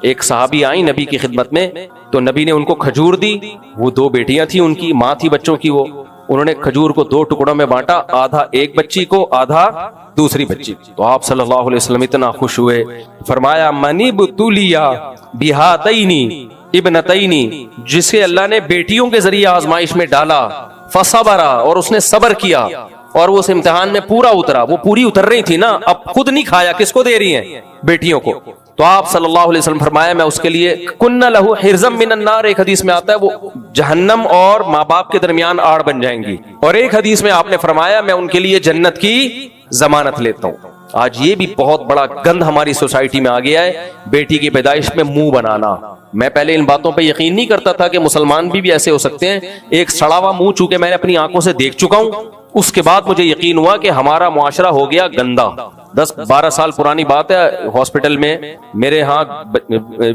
ایک صحابی آئی نبی کی خدمت میں, تو نبی نے ان کو کھجور دی. وہ 2 بیٹیاں تھیں ان کی, ماں تھی بچوں کی. وہ انہوں نے کھجور کو 2 ٹکڑوں میں بانٹا, آدھا ایک بچی کو, آدھا دوسری بچی. تو آپ صلی اللہ علیہ وسلم اتنا خوش ہوئے, فرمایا منی بتولیا بہاتینی ابنتینی, جسے اللہ نے بیٹیوں کے ذریعے آزمائش میں ڈالا, فصبرا, اور اس نے صبر کیا, اور وہ اس امتحان میں پورا اترا. وہ پوری اتر رہی تھی نا, اب خود نہیں کھایا, کس کو دے رہی ہیں؟ بیٹیوں کو. تو آپ صلی اللہ علیہ وسلم فرمایا میں اس کے لیے کنہ لہو حرزم من النار, ایک حدیث میں آتا ہے وہ جہنم اور ماں باپ کے درمیان آڑ بن جائیں گی, اور ایک حدیث میں آپ نے فرمایا میں ان کے لیے جنت کی ضمانت لیتا ہوں. آج یہ بھی بہت بڑا گند ہماری سوسائٹی میں آ گیا ہے, بیٹی کی پیدائش میں منہ بنانا. میں پہلے ان باتوں پہ یقین نہیں کرتا تھا کہ مسلمان بھی ایسے ہو سکتے ہیں. ایک سڑا ہوا منہ چونکہ میں نے اپنی آنکھوں سے دیکھ چکا ہوں, اس کے بعد مجھے یقین ہوا کہ ہمارا معاشرہ ہو گیا گندا. 10-12 سال پرانی بات ہے, ہاسپٹل میں میرے ہاں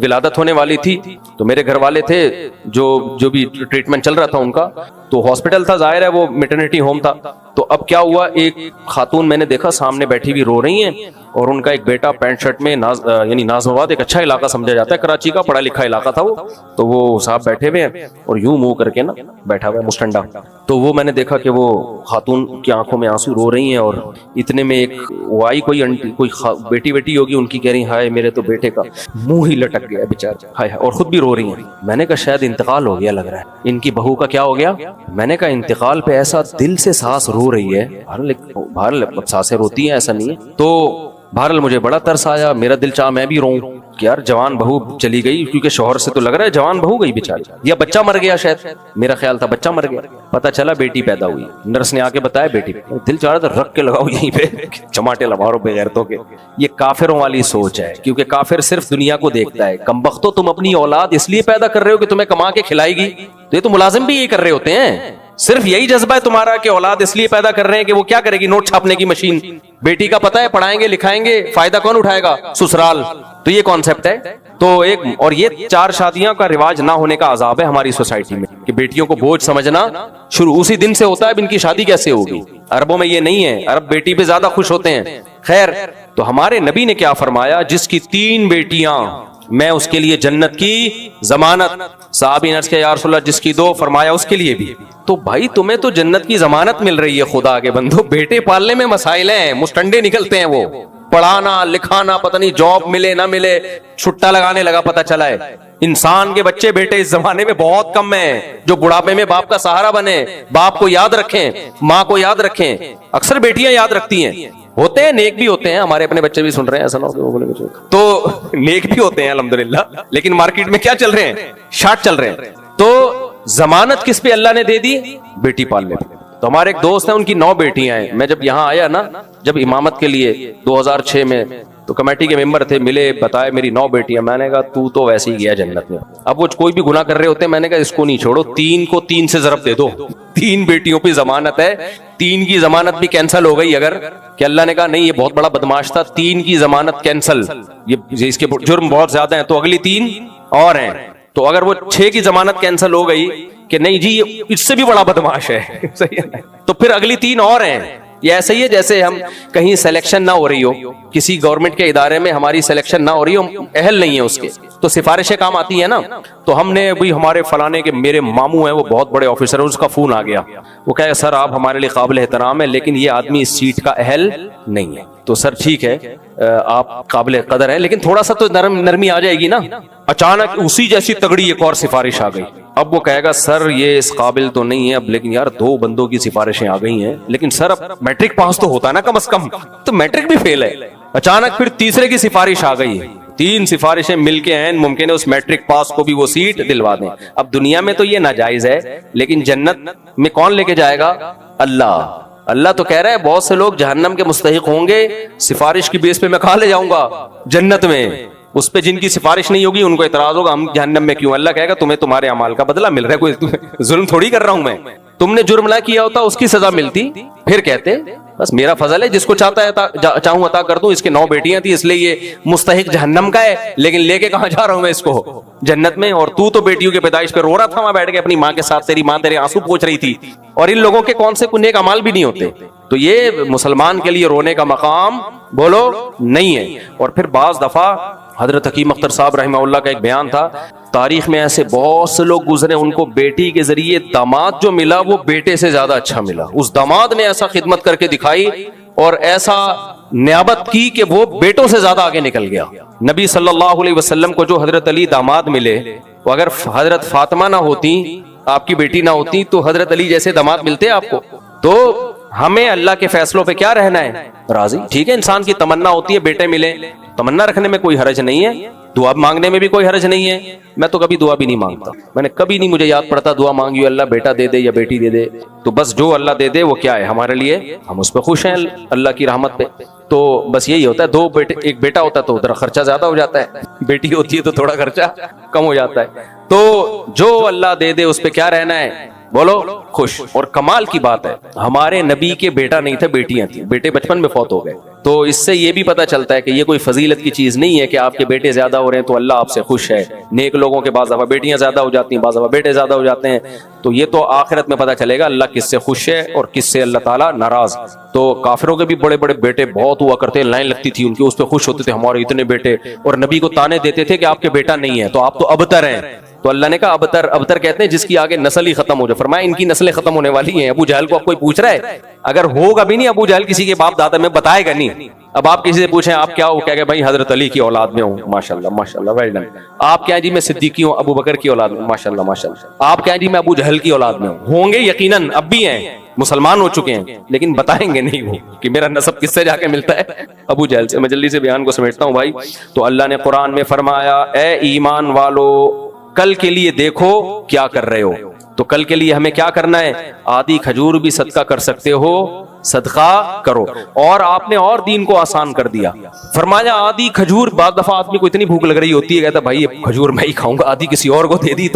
ولادت ہونے والی تھی, تو میرے گھر والے تھے جو بھی ٹریٹمنٹ چل رہا تھا ان کا, تو ہاسپٹل تھا, ظاہر ہے وہ میٹرنیٹی ہوم تھا. تو اب کیا ہوا, ایک خاتون میں نے دیکھا سامنے بیٹھی ہوئی رو رہی ہیں, اور ان کا ایک بیٹا پینٹ شرٹ میں, یعنی نازم آباد ایک اچھا علاقہ سمجھا جاتا ہے کراچی کا, پڑھا لکھا علاقہ تھا وہ, تو وہ صاحب بیٹھے ہوئے ہیں اور یوں منہ کر کے نا بیٹھا ہوا ہے مستنڈا. تو وہ میں نے دیکھا کہ وہ خاتون کی آنکھوں میں آنسو, رو رہی ہیں, اور اتنے میں ایک وہ آئی, کوئی بیٹی ہوگی ان کی, کہہ رہی ہائے میرے تو بیٹے کا منہ ہی لٹک گیا بیچارہ, ہائے, اور خود بھی رو رہی ہیں. میں نے کہا شاید انتقال ہو گیا لگ رہا ہے ان کی بہو کا. کیا ہو گیا؟ میں نے کہا انتقال پہ ایسا دل سے ساس رو رہی ہے, بہرحال ساسیں روتی ہیں, ایسا نہیں ہے. تو بہرحال مجھے بڑا ترس آیا, میرا دل چاہ میں بھی روؤں کہ یار جوان بہو چلی گئی, کیونکہ شوہر سے تو لگ رہا ہے جوان بہو گئی بیچاری, یا بچہ مر گیا شاید, میرا خیال تھا بچہ مر گیا. پتہ چلا بیٹی پیدا ہوئی, نرس نے آ کے بتایا بیٹی. دل چاہ رہا تھا رکھ کے لگاؤ یہیں پہ چماٹے لمارو بے غیرتوں کے. یہ کافروں والی سوچ ہے, کیونکہ کافر صرف دنیا کو دیکھتا ہے. کمبختو, تم اپنی اولاد اس لیے پیدا کر رہے ہو کہ تمہیں کما کے کھلائے گی, تو یہ تو ملازم بھی یہی کر رہے ہوتے ہیں. صرف یہی جذبہ ہے تمہارا کہ اولاد اس لیے پیدا کر رہے ہیں کہ وہ کیا کرے گی, نوٹ چھاپنے کی مشین. بیٹی کا پتہ ہے پڑھائیں گے لکھائیں گے, فائدہ کون اٹھائے گا؟ سسرال. تو یہ کانسیپٹ ہے. تو ایک اور یہ 4 شادیاں کا رواج نہ ہونے کا عذاب ہے ہماری سوسائٹی میں, کہ بیٹیوں کو بوجھ سمجھنا شروع اسی دن سے ہوتا ہے. اب ان کی شادی کیسے ہوگی؟ عربوں میں یہ نہیں ہے, عرب بیٹی پہ زیادہ خوش ہوتے ہیں. خیر, تو ہمارے نبی نے کیا فرمایا, جس کی 3 بیٹیاں میں اس کے لیے جنت کی ضمانت. صحابی نے عرض کیا یا رسول اللہ جس کی 2, فرمایا اس کے لیے بھی. تو بھائی تمہیں تو جنت کی ضمانت مل رہی ہے, خدا کے بندو, بیٹے پالنے میں مسائل ہیں, مستنڈے نکلتے ہیں, وہ پڑھانا لکھانا, پتہ نہیں جاب ملے نہ ملے, چھٹا لگانے لگا پتہ چلا ہے. انسان کے بچے بیٹے اس زمانے میں بہت کم ہیں جو بڑھاپے میں باپ کا سہارا بنے, باپ کو یاد رکھیں, ماں کو یاد رکھیں. اکثر بیٹیاں یاد رکھتی ہیں, ہوتے ہیں نیک بھی ہوتے ہیں, ہمارے اپنے بچے بھی سن رہے ہیں, ایسا نہ ہو تو نیک بھی ہوتے ہیں الحمدللہ, لیکن مارکیٹ میں کیا چل رہے ہیں, شارٹ چل رہے ہیں. تو ضمانت کس پہ اللہ نے دے دی؟ بیٹی پالنے پہ. تو ہمارے ایک دوست ہیں, ان کی 9 بیٹیاں ہیں. میں جب یہاں آیا نا, جب امامت کے لیے 2006 میں, تو کمیٹی کے ممبر تھے, ملے, بتائے میری 9 بیٹیاں. میں نے کہا تو ویسے ہی گیا جنت میں. اب وہ کوئی بھی گناہ کر رہے ہوتے ہیں, میں نے کہا اس کو نہیں چھوڑو, 3 کو 3 سے ضرب دے دو. 3 بیٹیوں پہ ضمانت ہے, 3 کی ضمانت بھی کینسل ہو گئی اگر, کہ اللہ نے کہا نہیں یہ بہت بڑا بدماش تھا, 3 کی ضمانت کینسل, یہ اس کے جرم بہت زیادہ ہیں, تو اگلی 3 اور ہیں. تو اگر وہ 6 کی ضمانت کینسل ہو گئی کہ نہیں جی یہ اس سے بھی بڑا بدماش ہے, صحیح ہے, تو پھر اگلی 3 اور ہیں. یہ ایسا ہی ہے جیسے ہم کہیں سلیکشن نہ ہو رہی ہو, کسی گورنمنٹ کے ادارے میں ہماری سلیکشن نہ ہو رہی ہو, اہل نہیں ہے اس کے, تو سفارشیں کام آتی ہیں نا. تو ہم نے بھی ہمارے فلانے کے میرے ماموں ہیں, وہ بہت بڑے آفیسر ہیں, اس کا فون آ گیا, وہ کہے سر آپ ہمارے لیے قابل احترام ہے, لیکن یہ آدمی اس سیٹ کا اہل نہیں ہے. تو سر ٹھیک ہے آپ قابل قدر ہیں, لیکن تھوڑا سا تو نرمی آ جائے گی نا. اچانک اسی جیسی تگڑی ایک اور سفارش آ گئی. اب وہ کہے گا سر یہ اس قابل تو نہیں ہے اب, لیکن یار 2 بندوں کی سفارشیں آ گئی ہیں, لیکن سر اب میٹرک پاس تو ہوتا ہے نا کم از کم, تو میٹرک بھی فیل ہے. اچانک پھر تیسرے کی سفارش آ گئی. 3 سفارشیں مل کے ہیں, ممکن ہے اس میٹرک پاس کو بھی وہ سیٹ دلوا دیں. اب دنیا میں تو یہ ناجائز ہے, لیکن جنت میں کون لے کے جائے گا؟ اللہ. اللہ تو کہہ رہا ہے بہت سے لوگ جہنم کے مستحق ہوں گے, سفارش کی بیس پہ میں کہاں لے جاؤں گا جنت میں. اس پہ جن کی سفارش نہیں ہوگی ان کو اعتراض ہوگا ہم جہنم میں کیوں. اللہ کہے گا تمہیں تمہارے اعمال کا بدلہ مل رہا ہے, کوئی ظلم تھوڑی کر رہا ہوں میں. تم نے جرم نہ کیا ہوتا اس کی سزا ملتی, پھر کہتے بس میرا فضل ہے, جس کو چاہتا ہے چاہوں عطا کر دوں. اس کے 9 بیٹیاں تھیں اس لیے یہ مستحق جہنم کا ہے, لیکن لے کے کہاں جا رہا ہوں میں اس کو؟ جنت میں. اور تو بیٹیوں کے پیدائش پہ رو رہا تھا وہاں بیٹھ کے اپنی ماں کے ساتھ, تیری ماں تیرے آنسو پوچھ رہی تھی, اور ان لوگوں کے کون سے نیک اعمال بھی نہیں ہوتے. تو یہ مسلمان کے لیے رونے کا مقام بولو نہیں ہے. اور پھر بعض دفعہ حضرت حکیم اختر صاحب رحمہ اللہ کا ایک بیان تھا، تاریخ میں ایسے بہت سے لوگ گزرے، ان کو بیٹی کے ذریعے داماد جو ملا وہ بیٹے سے زیادہ اچھا ملا. اس داماد نے ایسا خدمت کر کے دکھائی اور ایسا نیابت کی کہ وہ بیٹوں سے زیادہ آگے نکل گیا. نبی صلی اللہ علیہ وسلم کو جو حضرت علی داماد ملے، وہ اگر حضرت فاطمہ نہ ہوتی، آپ کی بیٹی نہ ہوتی، تو حضرت علی جیسے داماد ملتے آپ کو. تو ہمیں اللہ کے فیصلوں پہ کیا رہنا ہے؟ راضی. ٹھیک ہے، انسان کی تمنا ہوتی ہے بیٹے ملے، تمنا رکھنے میں کوئی حرج نہیں ہے، دعا مانگنے میں بھی کوئی حرج نہیں ہے. میں تو کبھی دعا بھی نہیں مانگتا، میں نے کبھی نہیں، مجھے یاد پڑتا دعا مانگی اللہ بیٹا دے دے یا بیٹی دے دے. تو بس جو اللہ دے دے وہ کیا ہے ہمارے لیے، ہم اس پہ خوش ہیں اللہ کی رحمت پہ. تو بس یہی ہوتا ہے، دو بیٹے ایک بیٹا ہوتا ہے تو ادھر خرچہ زیادہ ہو جاتا ہے، بیٹی ہوتی ہے تو تھوڑا خرچہ کم ہو جاتا ہے. تو جو اللہ دے دے اس پہ کیا رہنا ہے، بولو خوش. اور کمال کی بات ہے، ہمارے نبی کے بیٹا نہیں تھے، بیٹیاں تھیں. بیٹے بچپن میں فوت ہو گئے. تو اس سے یہ بھی پتہ چلتا ہے کہ یہ کوئی فضیلت کی چیز نہیں ہے کہ آپ کے بیٹے زیادہ ہو رہے ہیں تو اللہ آپ سے خوش ہے. نیک لوگوں کے بعض دفعہ بیٹیاں زیادہ ہو جاتی ہیں، بعض دفعہ بیٹے زیادہ ہو جاتے ہیں. تو یہ تو آخرت میں پتہ چلے گا اللہ کس سے خوش ہے اور کس سے اللہ تعالیٰ ناراض. تو کافروں کے بھی بڑے بڑے بیٹے بہت ہوا کرتے ہیں، لائن لگتی تھی ان کی، اس پہ خوش ہوتے تھے ہمارے اتنے بیٹے، اور نبی کو تانے دیتے تھے کہ آپ کے بیٹا نہیں ہے تو آپ تو ابتر ہیں. تو اللہ نے کہا ابتر، ابتر کہتے ہیں جس کی آگے نسل ہی ختم ہو جائے. فرمایا ان کی نسلیں ختم ہونے والی ہیں. ابو جہل کو اب کوئی پوچھ رہا ہے، اگر ہوگا بھی نہیں ابو جہل کسی کے باپ دادا میں بتائے گا نہیں. اب آپ کسی سے پوچھیں آپ کیا ہو، کہہ گے بھائی حضرت علی کی اولاد میں ہوں، ماشاءاللہ ماشاءاللہ ویل ڈن. آپ کیا جی میں صدیقی ہوں، ابو بکر کی اولاد میں، ماشاءاللہ ماشاءاللہ. آپ کیا جی میں ابو جہل کی اولاد میں ہوں گے یقیناً، اب بھی ہیں، مسلمان ہو چکے ہیں، لیکن بتائیں گے نہیں وہ کہ میرا نسب کس سے جا کے ملتا ہے، ابو جہل سے. میں جلدی سے بیان کو سمیٹتا ہوں بھائی. تو اللہ نے قرآن میں فرمایا اے ایمان والو کل کے لیے دیکھو کیا کر رہے ہو. تو کل کے لیے ہمیں کیا کرنا ہے؟ آدھی کھجور بھی صدقہ کر سکتے ہو، صدقہ کرو. اور آپ نے اور دین کو آسان کر دیا. فرمایا آدھی کھجور، بعض دفعہ آدمی کو اتنی بھوک لگ رہی ہوتی ہے کہتا بھائی یہ کھجور میں ہی کھاؤں گا، آدھی کسی اور کو دے دی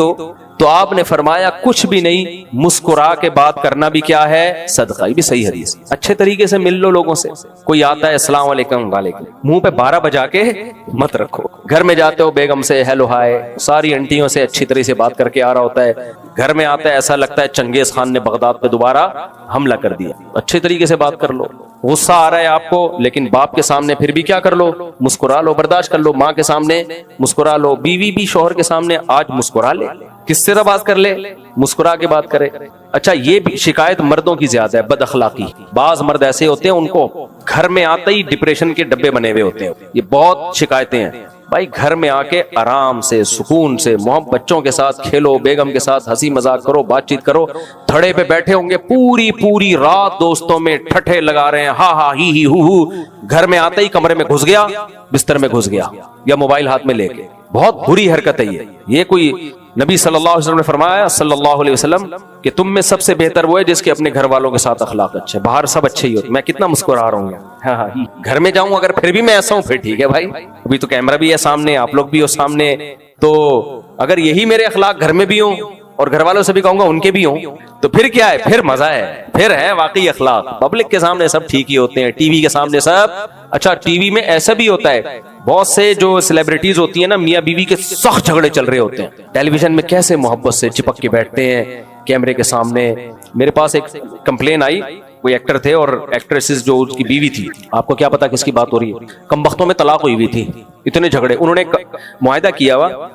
تو آپ نے فرمایا کچھ بھی نہیں، مسکرا کے بات کرنا بھی کیا ہے؟ صدقہ. یہ بھی صحیح حدیث. اچھے طریقے سے مل لو لوگوں سے. کوئی آتا ہے السلام علیکم، وعلیکم، منہ پہ 12 بجا کے مت رکھو. گھر میں جاتے ہو بیگم سے ہیلو ہائے، ساری انٹیوں سے اچھی طرح سے بات کر کے آ رہا ہوتا ہے. گھر میں آتا ہے ایسا لگتا ہے چنگیز خان نے بغداد پہ دوبارہ حملہ کر دیا. اچھے طریقے سے بات کر لو. غصہ آ رہا ہے آپ کو، لیکن باپ کے سامنے پھر بھی کیا کر لو؟ مسکرا لو، برداشت کر لو. ماں کے سامنے مسکرا لو، بیوی بھی شوہر کے سامنے آج مسکرا لے، کس طرح بات کر لے؟ مسکرا کے بات کرے. اچھا یہ بھی شکایت مردوں کی زیادہ ہے، بد اخلاقی. بعض مرد ایسے ہوتے ہیں ان کو گھر میں آتے ہی ڈپریشن کے ڈبے بنے ہوئے ہوتے ہیں. یہ بہت شکایتیں ہیں. بھائی گھر میں آ کے آرام سے سکون سے محبت بچوں کے ساتھ کھیلو، بیگم کے ساتھ ہنسی مذاق کرو، بات چیت کرو. تھڑے پہ بیٹھے ہوں گے پوری رات دوستوں میں ٹھٹھے لگا رہے ہیں، ہا ہا ہی ہو. گھر میں آتے ہی کمرے میں گھس گیا، بستر میں گھس گیا یا موبائل ہاتھ میں لے کے. بہت بری حرکت ہے یہ کوئی. نبی صلی اللہ علیہ وسلم نے فرمایا صلی اللہ علیہ وسلم کہ تم میں سب سے بہتر وہ ہے جس کے اپنے گھر والوں کے ساتھ اخلاق اچھے. باہر سب اچھے ہی ہوتے. میں کتنا مسکرا رہا ہوں، ہاں گھر میں جاؤں اگر پھر بھی میں ایسا ہوں پھر ٹھیک ہے بھائی. ابھی تو کیمرہ بھی ہے سامنے، آپ لوگ بھی ہو سامنے. تو اگر یہی میرے اخلاق گھر میں بھی ہوں اور گھر والوں سے بھی کہوں گا ان کے بھی ہوں تو پھر کیا ہے؟ پھر مزہ ہے، پھر ہے واقعی اخلاق. پبلک کے سامنے سب ٹھیک ہی ہوتے ہیں، ٹی وی کے سامنے سب. اچھا ٹی وی میں ایسا بھی ہوتا ہے، بہت سے جو سیلیبریٹیز ہوتی ہیں نا، میاں بیوی کے سخت جھگڑے چل رہے ہوتے ہیں. ٹیلی ویژن میں کیسے محبت سے چپک کے بیٹھتے ہیں کیمرے کے سامنے. میرے پاس ایک کمپلین آئی، کوئی ایکٹر تھے اور ایکٹریسز جو اس کی بیوی تھی، آپ کو کیا پتا کس کی بات ہو رہی ہے، کم بختوں میں طلاق ہوئی تھی. اتنے جھگڑے. انہوں نے معاہدہ کیا ہوا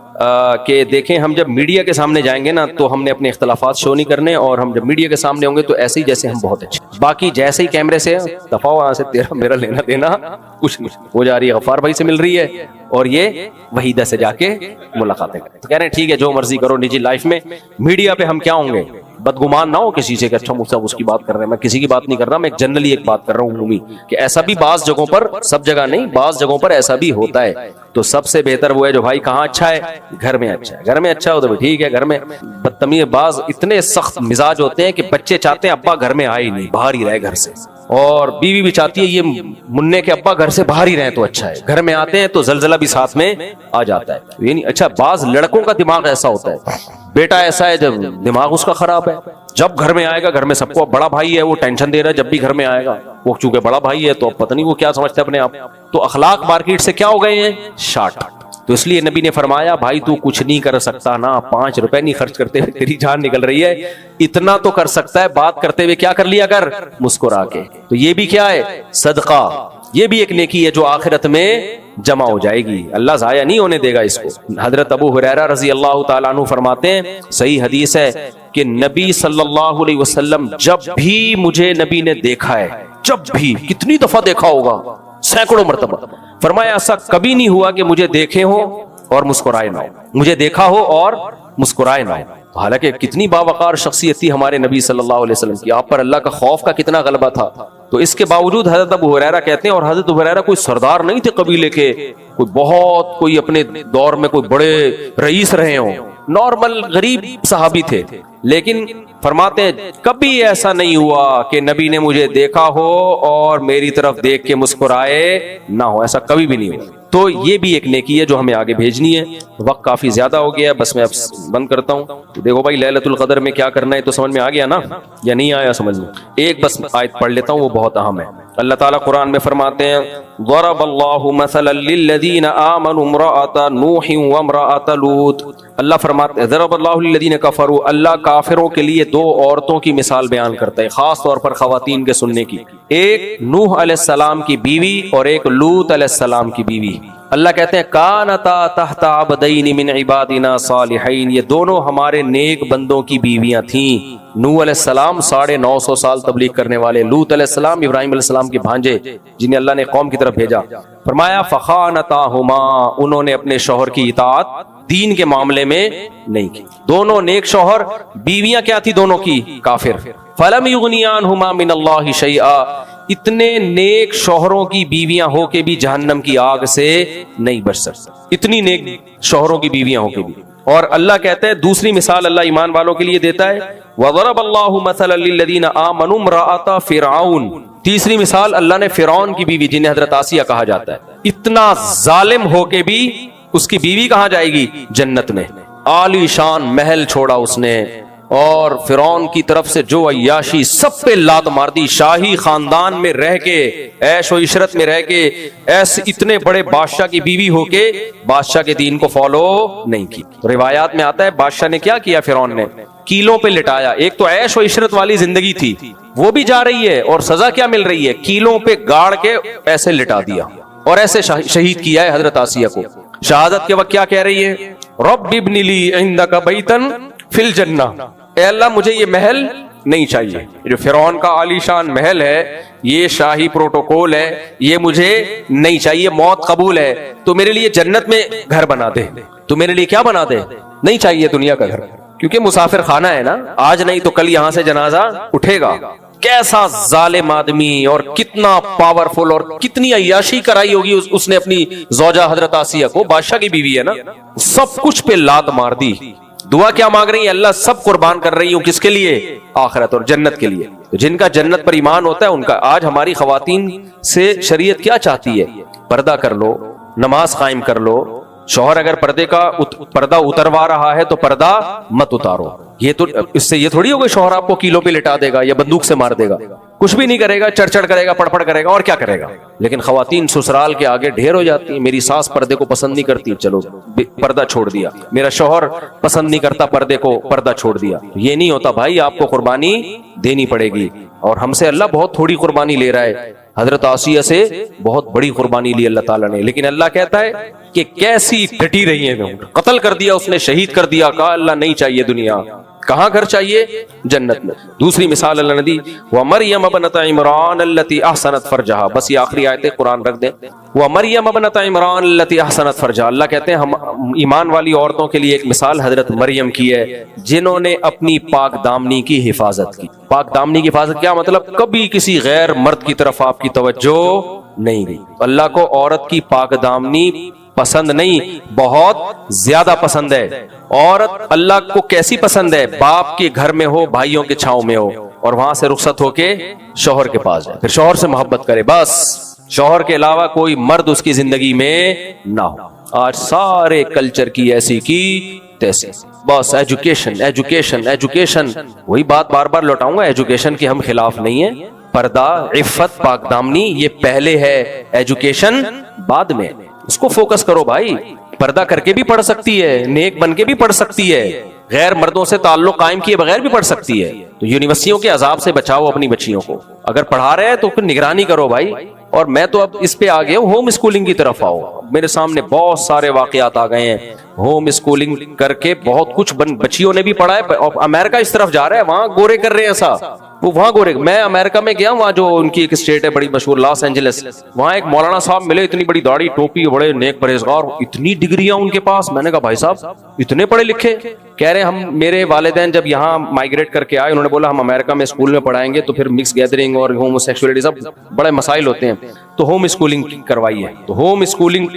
کہ دیکھیں ہم جب میڈیا کے سامنے جائیں گے نا تو ہم نے اپنے اختلافات شو نہیں کرنے، اور ہم جب میڈیا کے سامنے ہوں گے تو ایسے ہی جیسے ہم بہت اچھے، باقی جیسے ہی کیمرے سے دفعہ وہاں سے تیرا میرا لینا دینا کچھ نہیں. ہو جا رہی ہے غفار بھائی سے مل رہی ہے اور یہ وحیدہ سے جا کے ملاقاتیں کریں. تو کہہ رہے ہیں ٹھیک ہے جو مرضی کرو نجی لائف میں، میڈیا پہ ہم کیا ہوں گے؟ بدگمان نہ ہو کسی سے کہ اچھا مجھ سے اس کی بات کر رہے ہیں. میں کسی کی بات نہیں کر رہا، میں جنرلی ایک بات کر رہا ہوں عمومی، کہ ایسا بھی بعض جگہوں پر، سب جگہ نہیں، بعض جگہوں پر ایسا بھی ہوتا ہے. تو سب سے بہتر وہ ہے جو بھائی کہاں اچھا ہے؟ گھر میں اچھا ہے. گھر میں اچھا ہو تو ٹھیک ہے. گھر میں بدتمیز بعض اتنے سخت مزاج ہوتے ہیں کہ بچے چاہتے ہیں ابا گھر میں آئے ہی نہیں، باہر ہی رہے گھر سے، اور بیوی بھی چاہتی ہے یہ منع کے ابا گھر سے باہر ہی رہیں تو اچھا ہے. گھر میں آتے ہیں تو زلزلہ بھی ساتھ میں آ جاتا ہے. یعنی اچھا بعض لڑکوں کا دماغ ایسا ہوتا ہے، بیٹا ایسا ہے جب دماغ اس کا خراب ہے، جب گھر میں آئے گا گھر میں سب کو بڑا بھائی ہے وہ ٹینشن دے رہا ہے، جب بھی گھر میں آئے گا وہ چونکہ بڑا بھائی ہے تو پتہ نہیں وہ کیا سمجھتا ہے اپنے آپ. تو اخلاق مارکیٹ سے کیا ہو گئے ہیں؟ شارٹ. تو اس لیے نبی نے فرمایا بھائی تو کچھ نہیں کر سکتا نا، 5 روپے نہیں خرچ کرتے ہوئے تیری جان نکل رہی ہے، اتنا تو کر سکتا ہے بات کرتے ہوئے کیا کر لیا کر؟ مسکرا کے. تو یہ بھی کیا ہے؟ صدقہ. یہ بھی ایک نیکی ہے جو آخرت میں جمع ہو جائے گی, اللہ ضائع نہیں ہونے دے گا اس کو. حضرت ابو ہریرہ رضی اللہ تعالیٰ عنہ فرماتے ہیں, صحیح حدیث ہے کہ نبی صلی اللہ علیہ وسلم جب بھی مجھے نبی نے دیکھا ہے, جب بھی, کتنی دفعہ دیکھا ہوگا, سینکڑوں مرتبہ, فرمایا ایسا کبھی نہیں ہوا کہ مجھے دیکھے ہو اور مسکرائے نہ ہو, مجھے دیکھا ہو اور مسکرائے نہ ہو. حالانکہ کتنی باوقار شخصیت تھی ہمارے نبی صلی اللہ علیہ وسلم کی, آپ پر اللہ کا خوف کا کتنا غلبہ تھا, تو اس کے باوجود حضرت ابو ہریرہ کہتے ہیں, اور حضرت ابو ہریرہ کوئی سردار نہیں تھے قبیلے کے, کوئی بہت کوئی اپنے دور میں کوئی بڑے رئیس رہے ہوں, نارمل غریب صحابی تھے, لیکن فرماتے ہیں کبھی ایسا نہیں ہوا کہ نبی نے مجھے دیکھا ہو اور میری طرف دیکھ کے مسکرائے نہ ہو, ایسا کبھی بھی نہیں ہوا. تو یہ بھی ایک نیکی ہے جو ہمیں آگے بھیجنی ہے. وقت کافی زیادہ ہو گیا ہے, بس میں اب بند کرتا ہوں. تو دیکھو بھائی, لیلۃ القدر میں کیا کرنا ہے تو سمجھ میں آ گیا نا, یا نہیں آیا سمجھ میں؟ ایک بس آیت پڑھ لیتا ہوں, وہ بہت اہم ہے. اللہ تعالیٰ قرآن میں فرماتے ہیں, ضرب اللہ مثلا للذین آمنوا امرأۃ نوح وامرأۃ لوط. اللہ فرماتے ہیں ضرب اللہ للذین کفروا, اللہ کافروں کے لیے دو عورتوں کی مثال بیان کرتا ہے, خاص طور پر خواتین کے سننے کی. ایک نوح علیہ السلام کی بیوی اور ایک لوط علیہ السلام کی بیوی. اللہ کہتے ہیں کانتا تحت عبدین من عبادنا صالحین, یہ دونوں ہمارے نیک بندوں کی بیویاں تھیں. نوح علیہ السلام 950 سال تبلیغ کرنے والے, لوط علیہ السلام ابراہیم علیہ السلام کے بھانجے جنہیں اللہ نے قوم کی طرف بھیجا. فرمایا فخانتاہما, انہوں نے اپنے شوہر کی اطاعت دین کے معاملے میں نہیں کی. دونوں نیک شوہر, بیویاں کیا تھی دونوں کی؟ کافر. فلم یغنیا عنہما من اللہ شیئا, اتنے نیک شوہروں کی بیویاں ہو کے بھی جہنم کی آگ سے نہیں بچ سکتے, اتنی نیک شوہروں کی بیویاں ہو کے بھی. اور اللہ کہتا ہے, دوسری مثال اللہ ایمان والوں کے لیے دیتا ہے, وَضَرَبَ اللَّهُ مَثَلًا لِلَّذِينَ آمَنُوا امْرَأَتَ فِرْعَوْنَ. تیسری مثال اللہ نے فرعون کی بیوی, جنہیں حضرت آسیہ کہا جاتا ہے, اتنا ظالم ہو کے بھی اس کی بیوی کہاں جائے گی؟ جنت میں. عالی شان محل چھوڑا اس نے, اور فرعون کی طرف سے جو عیاشی سب پہ لات مار دی, شاہی خاندان میں رہ کے, عیش و عشرت میں رہ کے, ایسے اتنے بڑے بادشاہ کی بیوی ہو کے بادشاہ کے دین کو فالو نہیں کی. روایات میں آتا ہے بادشاہ نے کیا کیا, فرعون نے کیلوں پہ لٹایا. ایک تو عیش و عشرت والی زندگی تھی وہ بھی جا رہی ہے, اور سزا کیا مل رہی ہے؟ کیلوں پہ گاڑ کے ایسے لٹا دیا, اور ایسے شہید کیا ہے حضرت آسیہ کو. شہادت کے وقت کیا کہہ رہی ہے؟ رب ابن لی عندک بیتن فی الجنہ, اے اللہ مجھے یہ محل نہیں چاہیے, جو فرعون کا عالی شان محل ہے, یہ شاہی پروٹوکول ہے, یہ مجھے نہیں چاہیے, موت قبول ہے, تو میرے لیے جنت میں گھر بنا دے. تو میرے لیے کیا بنا دے؟ نہیں چاہیے دنیا کا گھر, کیونکہ مسافر خانہ ہے نا, آج نہیں تو کل یہاں سے جنازہ اٹھے گا. کیسا ظالم آدمی, اور کتنا پاورفل, اور کتنی عیاشی کرائی ہوگی اس نے اپنی زوجہ حضرت آسیہ کو, بادشاہ کی بیوی ہے نا, سب کچھ پہ لات مار دی. دعا کیا مانگ رہی ہے؟ اللہ سب قربان کر رہی ہوں, کس کے لیے؟ آخرت اور جنت کے لیے. تو جن کا جنت پر ایمان ہوتا ہے ان کا. آج ہماری خواتین سے شریعت کیا چاہتی ہے؟ پردہ کر لو, نماز قائم کر لو. شوہر اگر پردہ اتروا رہا ہے تو پردہ مت اتارو. یہ تو اس سے یہ تھوڑی ہوگا شوہر آپ کو کیلوں پہ لٹا دے گا یا بندوق سے مار دے گا, کچھ بھی نہیں کرے گا, چڑ کرے گا, پڑ کرے گا, اور کیا کرے گا. لیکن خواتین سسرال کے آگے ڈھیر ہو جاتی ہیں, میری ساس پردے کو پسند نہیں کرتی, چلو پردہ چھوڑ دیا. میرا شوہر پسند نہیں کرتا پردے کو, پردہ چھوڑ دیا. یہ نہیں ہوتا بھائی, آپ کو قربانی دینی پڑے گی, اور ہم سے اللہ بہت تھوڑی قربانی لے رہا ہے. حضرت آسیہ سے بہت بڑی قربانی لی اللہ تعالیٰ نے, لیکن اللہ کہتا ہے کہ کیسی ڈٹی رہی ہیں, قتل کر دیا اس نے, شہید کر دیا, کہا اللہ نہیں چاہیے دنیا, کہاں گھر چاہیے؟ جنت میں. دوسری مثال اللہ نے دی, وَمَرْيَمَ ابْنَتَ عِمْرَانَ الَّتِي أَحْسَنَتْ فَرْجَهَا. بس یہ آخری آیت قرآن رکھ دیں. وَمَرْيَمَ ابْنَتَ عِمْرَانَ الَّتِي أَحْسَنَتْ فَرْجَهَا. اللہ کہتے ہیں ہم ایمان والی عورتوں کے لیے ایک مثال حضرت مریم کی ہے, جنہوں نے اپنی پاک دامنی کی حفاظت کی. پاک دامنی کی حفاظت کیا مطلب؟ کبھی کسی غیر مرد کی طرف آپ کی توجہ نہیں گئی. اللہ کو عورت کی پاک دامنی پسند نہیں, بہت زیادہ پسند ہے. عورت اللہ کو کیسی پسند ہے؟ باپ کے گھر میں ہو, بھائیوں کے چھاؤں میں ہو, اور وہاں سے رخصت ہو کے شوہر کے پاس جائے, پھر شوہر سے محبت کرے, بس شوہر کے علاوہ کوئی مرد اس کی زندگی میں نہ ہو. آج سارے کلچر کی ایسی کی تیسی, بس ایجوکیشن ایجوکیشن ایجوکیشن. وہی بات بار بار لوٹاؤں گا, ایجوکیشن کے ہم خلاف نہیں ہیں. پردہ, عفت, پاک دامنی یہ پہلے ہے, ایجوکیشن بعد میں. اس کو فوکس کرو بھائی. پردہ کر کے بھی پڑھ سکتی ہے, نیک بن کے بھی پڑھ سکتی ہے, غیر مردوں سے تعلق قائم کیے بغیر بھی پڑھ سکتی ہے. تو یونیورسٹیوں کے عذاب سے بچاؤ اپنی بچیوں کو. اگر پڑھا رہے ہیں تو پھر نگرانی کرو بھائی, اور میں تو اب اس پہ آ گیا ہوں ہوم اسکولنگ کی طرف آؤ. میرے سامنے بہت سارے واقعات آ گئے ہیں. ہوم اسکولنگ کر کے بہت کچھ بچیوں نے بھی پڑھا ہے. امریکہ اس طرف جا رہا ہے, وہاں گورے کر رہے ہیں ایسا, وہ وہاں گورے. میں امریکہ میں گیا, وہاں جو ان کی ایک اسٹیٹ ہے بڑی مشہور لاس اینجلس, وہاں ایک مولانا صاحب ملے, اتنی بڑی داڑھی ٹوپی, بڑے نیک پرہیزگار, اتنی ڈگریاں ان کے پاس. میں نے کہا بھائی صاحب اتنے پڑھے لکھے؟ کہہ رہے ہم, میرے والدین جب یہاں مائگریٹ کر کے آئے, انہوں نے بولا ہم امریکہ میں اسکول میں پڑھائیں گے تو پھر مکس گیدرنگ اور ہومو سیکسولیٹی سب بڑے مسائل ہوتے ہیں, تو ہوم اسکولنگ کروائی ہے. تو ہوم اسکولنگ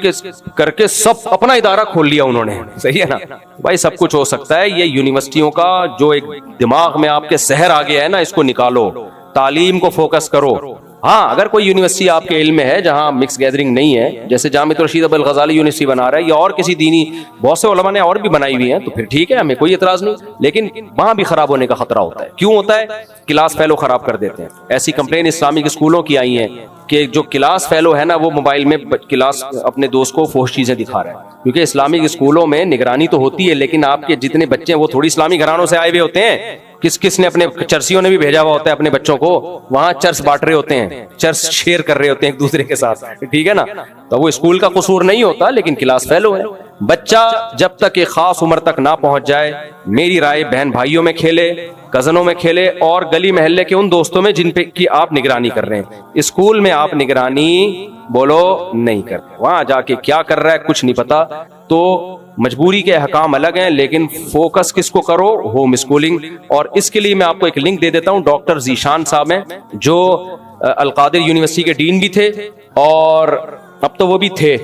کر کے سب اپنا ادارہ کھول لیا انہوں نے. صحیح ہے نا بھائی, سب کچھ ہو سکتا ہے. یہ یونیورسٹیوں کا جو ایک دماغ میں آپ کے زہر آ گیا ہے نا, اس کو نکالو, تعلیم کو فوکس کرو. ہاں اگر کوئی یونیورسٹی آپ کے علم میں ہے جہاں مکس گیدرنگ نہیں ہے, جیسے جامعہ رشید ابو الغزالی یونیورسٹی بنا رہا ہے, یا اور کسی دینی, بہت سے علماء نے اور بھی بنائی ہوئی ہیں, تو پھر ٹھیک ہے, ہمیں کوئی اعتراض نہیں. لیکن وہاں بھی خراب ہونے کا خطرہ ہوتا ہے. کیوں ہوتا ہے؟ کلاس فیلو خراب کر دیتے ہیں. ایسی کمپلین اسلامک اسکولوں کی آئی ہیں کہ جو کلاس فیلو ہے نا, وہ موبائل میں کلاس اپنے دوست کو فحش چیزیں دکھا رہا ہے. کیونکہ اسلامک اسکولوں میں نگرانی تو ہوتی ہے, لیکن آپ کے جتنے بچے ہیں وہ تھوڑی اسلامی گھرانوں سے آئے ہوئے ہوتے ہیں. کس نے اپنے چرسیوں نے بھی بھیجا ہوا ہوتا ہے اپنے بچوں کو, وہاں چرس بانٹ رہے ہوتے ہیں, چرس شیئر کر رہے ہوتے ہیں ایک دوسرے کے ساتھ. ٹھیک ہے نا, تو وہ اسکول کا قصور نہیں ہوتا, لیکن کلاس فیلو ہے. بچہ جب تک ایک خاص عمر تک نہ پہنچ جائے, میری رائے بہن بھائیوں میں کھیلے, کزنوں میں کھیلے, اور گلی محلے کے ان دوستوں میں جن پہ کی آپ نگرانی کر رہے ہیں. اسکول میں آپ نگرانی بولو نہیں کرتے, وہاں جا کے کیا کر رہا ہے کچھ نہیں پتا. تو مجبوری کے احکام الگ ہیں, لیکن فوکس کس کو کرو؟ Home schooling. اور اس کے لیے میں آپ کو ایک لنک دے دیتا ہوں. ڈاکٹر ذیشان صاحب ہیں جو القادر یونیورسٹی کے ڈین بھی تھے, اور اب تو وہ بھی تھے,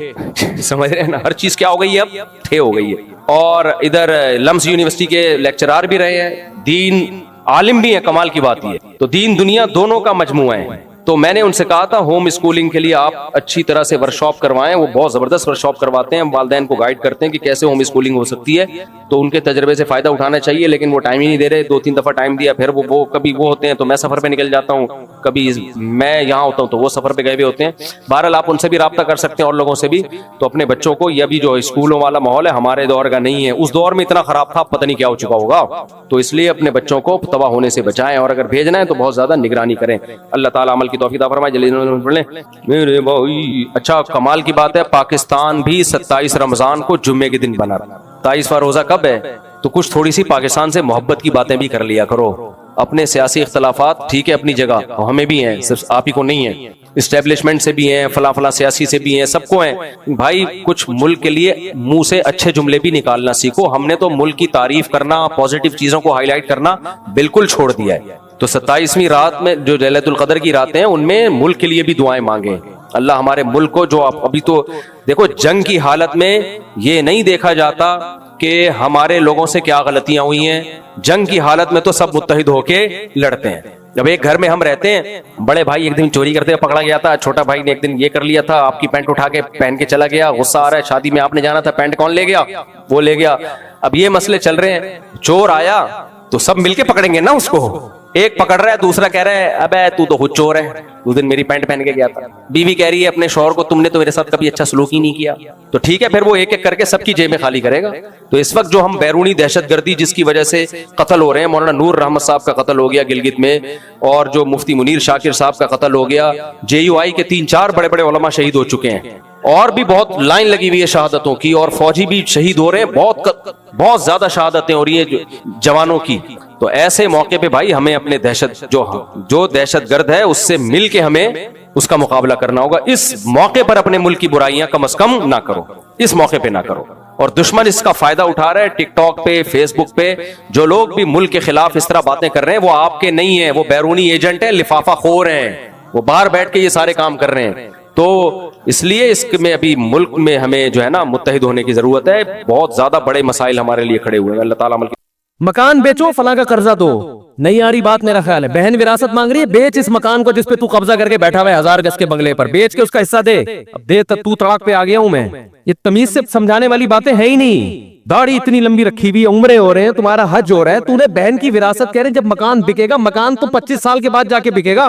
سمجھ رہے ہیں نا, ہر چیز کیا ہو گئی ہے, اب تھے ہو گئی ہے. اور ادھر لمس یونیورسٹی کے لیکچرار بھی رہے ہیں, دین عالم بھی ہیں. کمال کی بات یہ, تو دین دنیا دونوں کا مجموعہ ہے. تو میں نے ان سے کہا تھا ہوم اسکولنگ کے لیے آپ اچھی طرح سے ورکشاپ کروائیں. وہ بہت زبردست ورکشاپ کرواتے ہیں, والدین کو گائیڈ کرتے ہیں کہ کیسے ہوم اسکولنگ ہو سکتی ہے. تو ان کے تجربے سے فائدہ اٹھانا چاہیے, لیکن وہ ٹائم ہی نہیں دے رہے. 2-3 دفعہ ٹائم دیا, پھر وہ کبھی وہ ہوتے ہیں تو میں سفر پہ نکل جاتا ہوں, کبھی میں یہاں ہوتا ہوں تو وہ سفر پہ گئے ہوئے ہوتے ہیں. بہرحال آپ ان سے بھی رابطہ کر سکتے ہیں اور لوگوں سے بھی. تو اپنے بچوں کو, یہ بھی جو اسکولوں والا ماحول ہے ہمارے دور کا نہیں ہے, اس دور میں اتنا خراب تھا, پتہ نہیں کیا ہو چکا ہوگا. تو اس لیے اپنے بچوں کو تباہ ہونے سے بچائیں, اور اگر بھیجنا ہے تو بہت زیادہ نگرانی کریں. اللہ تعالیٰ عمل کی توفیق عطا فرمائے. میرے بھائی اچھا کمال کی بات ہے, پاکستان بھی 27 رمضان کو جمعے کے دن بنا. 23واں روزہ کب ہے؟ تو کچھ تھوڑی سی پاکستان سے محبت کی باتیں بھی کر لیا کرو. اپنے سیاسی اختلافات ٹھیک ہے اپنی جگہ, ہمیں بھی ہیں, صرف آپ ہی کو نہیں ہیں. اسٹیبلشمنٹ سے بھی ہیں, فلاں سیاسی سے بھی ہیں, سب کو ہیں بھائی. کچھ ملک کے لیے منہ سے اچھے جملے بھی نکالنا سیکھو. ہم نے تو ملک کی تعریف کرنا, پازیٹیو چیزوں کو ہائی لائٹ کرنا بالکل چھوڑ دیا ہے. تو 27ویں رات میں جو لیلۃ القدر کی راتیں ہیں, ان میں ملک کے لیے بھی دعائیں مانگیں. اللہ ہمارے ملک کو, جو ابھی تو دیکھو جنگ کی حالت میں یہ نہیں دیکھا جاتا کہ ہمارے لوگوں سے کیا غلطیاں ہوئی ہیں. جنگ کی حالت میں تو سب متحد ہو کے لڑتے ہیں. جب ایک گھر میں ہم رہتے ہیں, بڑے بھائی ایک دن چوری کرتے پکڑا گیا تھا, چھوٹا بھائی نے ایک دن یہ کر لیا تھا, آپ کی پینٹ اٹھا کے پہن کے چلا گیا, غصہ آ رہا ہے, شادی میں آپ نے جانا تھا, پینٹ کون لے گیا؟ وہ لے گیا. اب یہ مسئلے چل رہے ہیں, چور آیا تو سب مل کے پکڑیں گے نا اس کو. ایک پکڑ رہا ہے, دوسرا کہہ رہا ہے ابے تو خود چور ہے, اس دن میری پینٹ پہن کے گیا تھا. بیوی کہہ رہی ہے اپنے شوہر کو تم نے تو میرے ساتھ کبھی اچھا سلوک ہی نہیں کیا. تو ٹھیک ہے, پھر وہ ایک ایک کر کے سب کی جیبیں خالی کرے گا. تو اس وقت جو ہم بیرونی دہشت گردی جس کی وجہ سے قتل ہو رہے ہیں, مولانا نور رحمت صاحب کا قتل ہو گیا گلگت میں, اور جو مفتی منیر شاکر صاحب کا قتل ہو گیا, JUI کے 3-4 بڑے بڑے علماء شہید ہو چکے ہیں, اور بھی بہت لائن لگی ہوئی ہے شہادتوں کی, اور فوجی بھی شہید ہو رہے ہیں, بہت زیادہ شہادتیں ہو رہی ہیں جوانوں کی. تو ایسے موقع پہ بھائی ہمیں اپنے جو دہشت گرد ہے اس سے مل کے ہمیں اس کا مقابلہ کرنا ہوگا. اس موقع پر اپنے ملک کی برائیاں کم از کم نہ کرو, اس موقع پہ نہ کرو. اور دشمن اس کا فائدہ اٹھا رہا ہے, ٹک ٹاک پہ, فیس بک پہ جو لوگ بھی ملک کے خلاف اس طرح باتیں کر رہے ہیں, وہ آپ کے نہیں ہیں, وہ بیرونی ایجنٹ ہیں, لفافہ خور ہیں, وہ باہر بیٹھ کے یہ سارے کام کر رہے ہیں. تو اس لیے اس میں ابھی ملک میں ہمیں جو ہے نا متحد ہونے کی ضرورت ہے. بہت زیادہ بڑے مسائل ہمارے لیے کھڑے ہوئے ہیں. اللہ تعالیٰ مکان بیچو, فلاں کا قرضہ دو, نہیں آ رہی بات میرا خیال ہے. بہن وراثت مانگ رہی ہے, بیچ اس مکان کو جس پہ تو قبضہ کر کے بیٹھا ہوا ہے 1000 گز کے بنگلے پر, بیچ کے اس کا حصہ دے. اب دے تو طلاق پہ آ گیا ہوں میں. یہ تمیز سے سمجھانے والی باتیں ہیں ہی نہیں. داڑھی اتنی لمبی رکھی ہوئی, عمرے ہو رہے ہیں, تمہارا حج ہو رہا ہے, تو نے بہن کی وراثت کہہ رہے ہیں. جب مکان بکے گا, مکان تو 25 سال کے بعد جا کے بکے گا,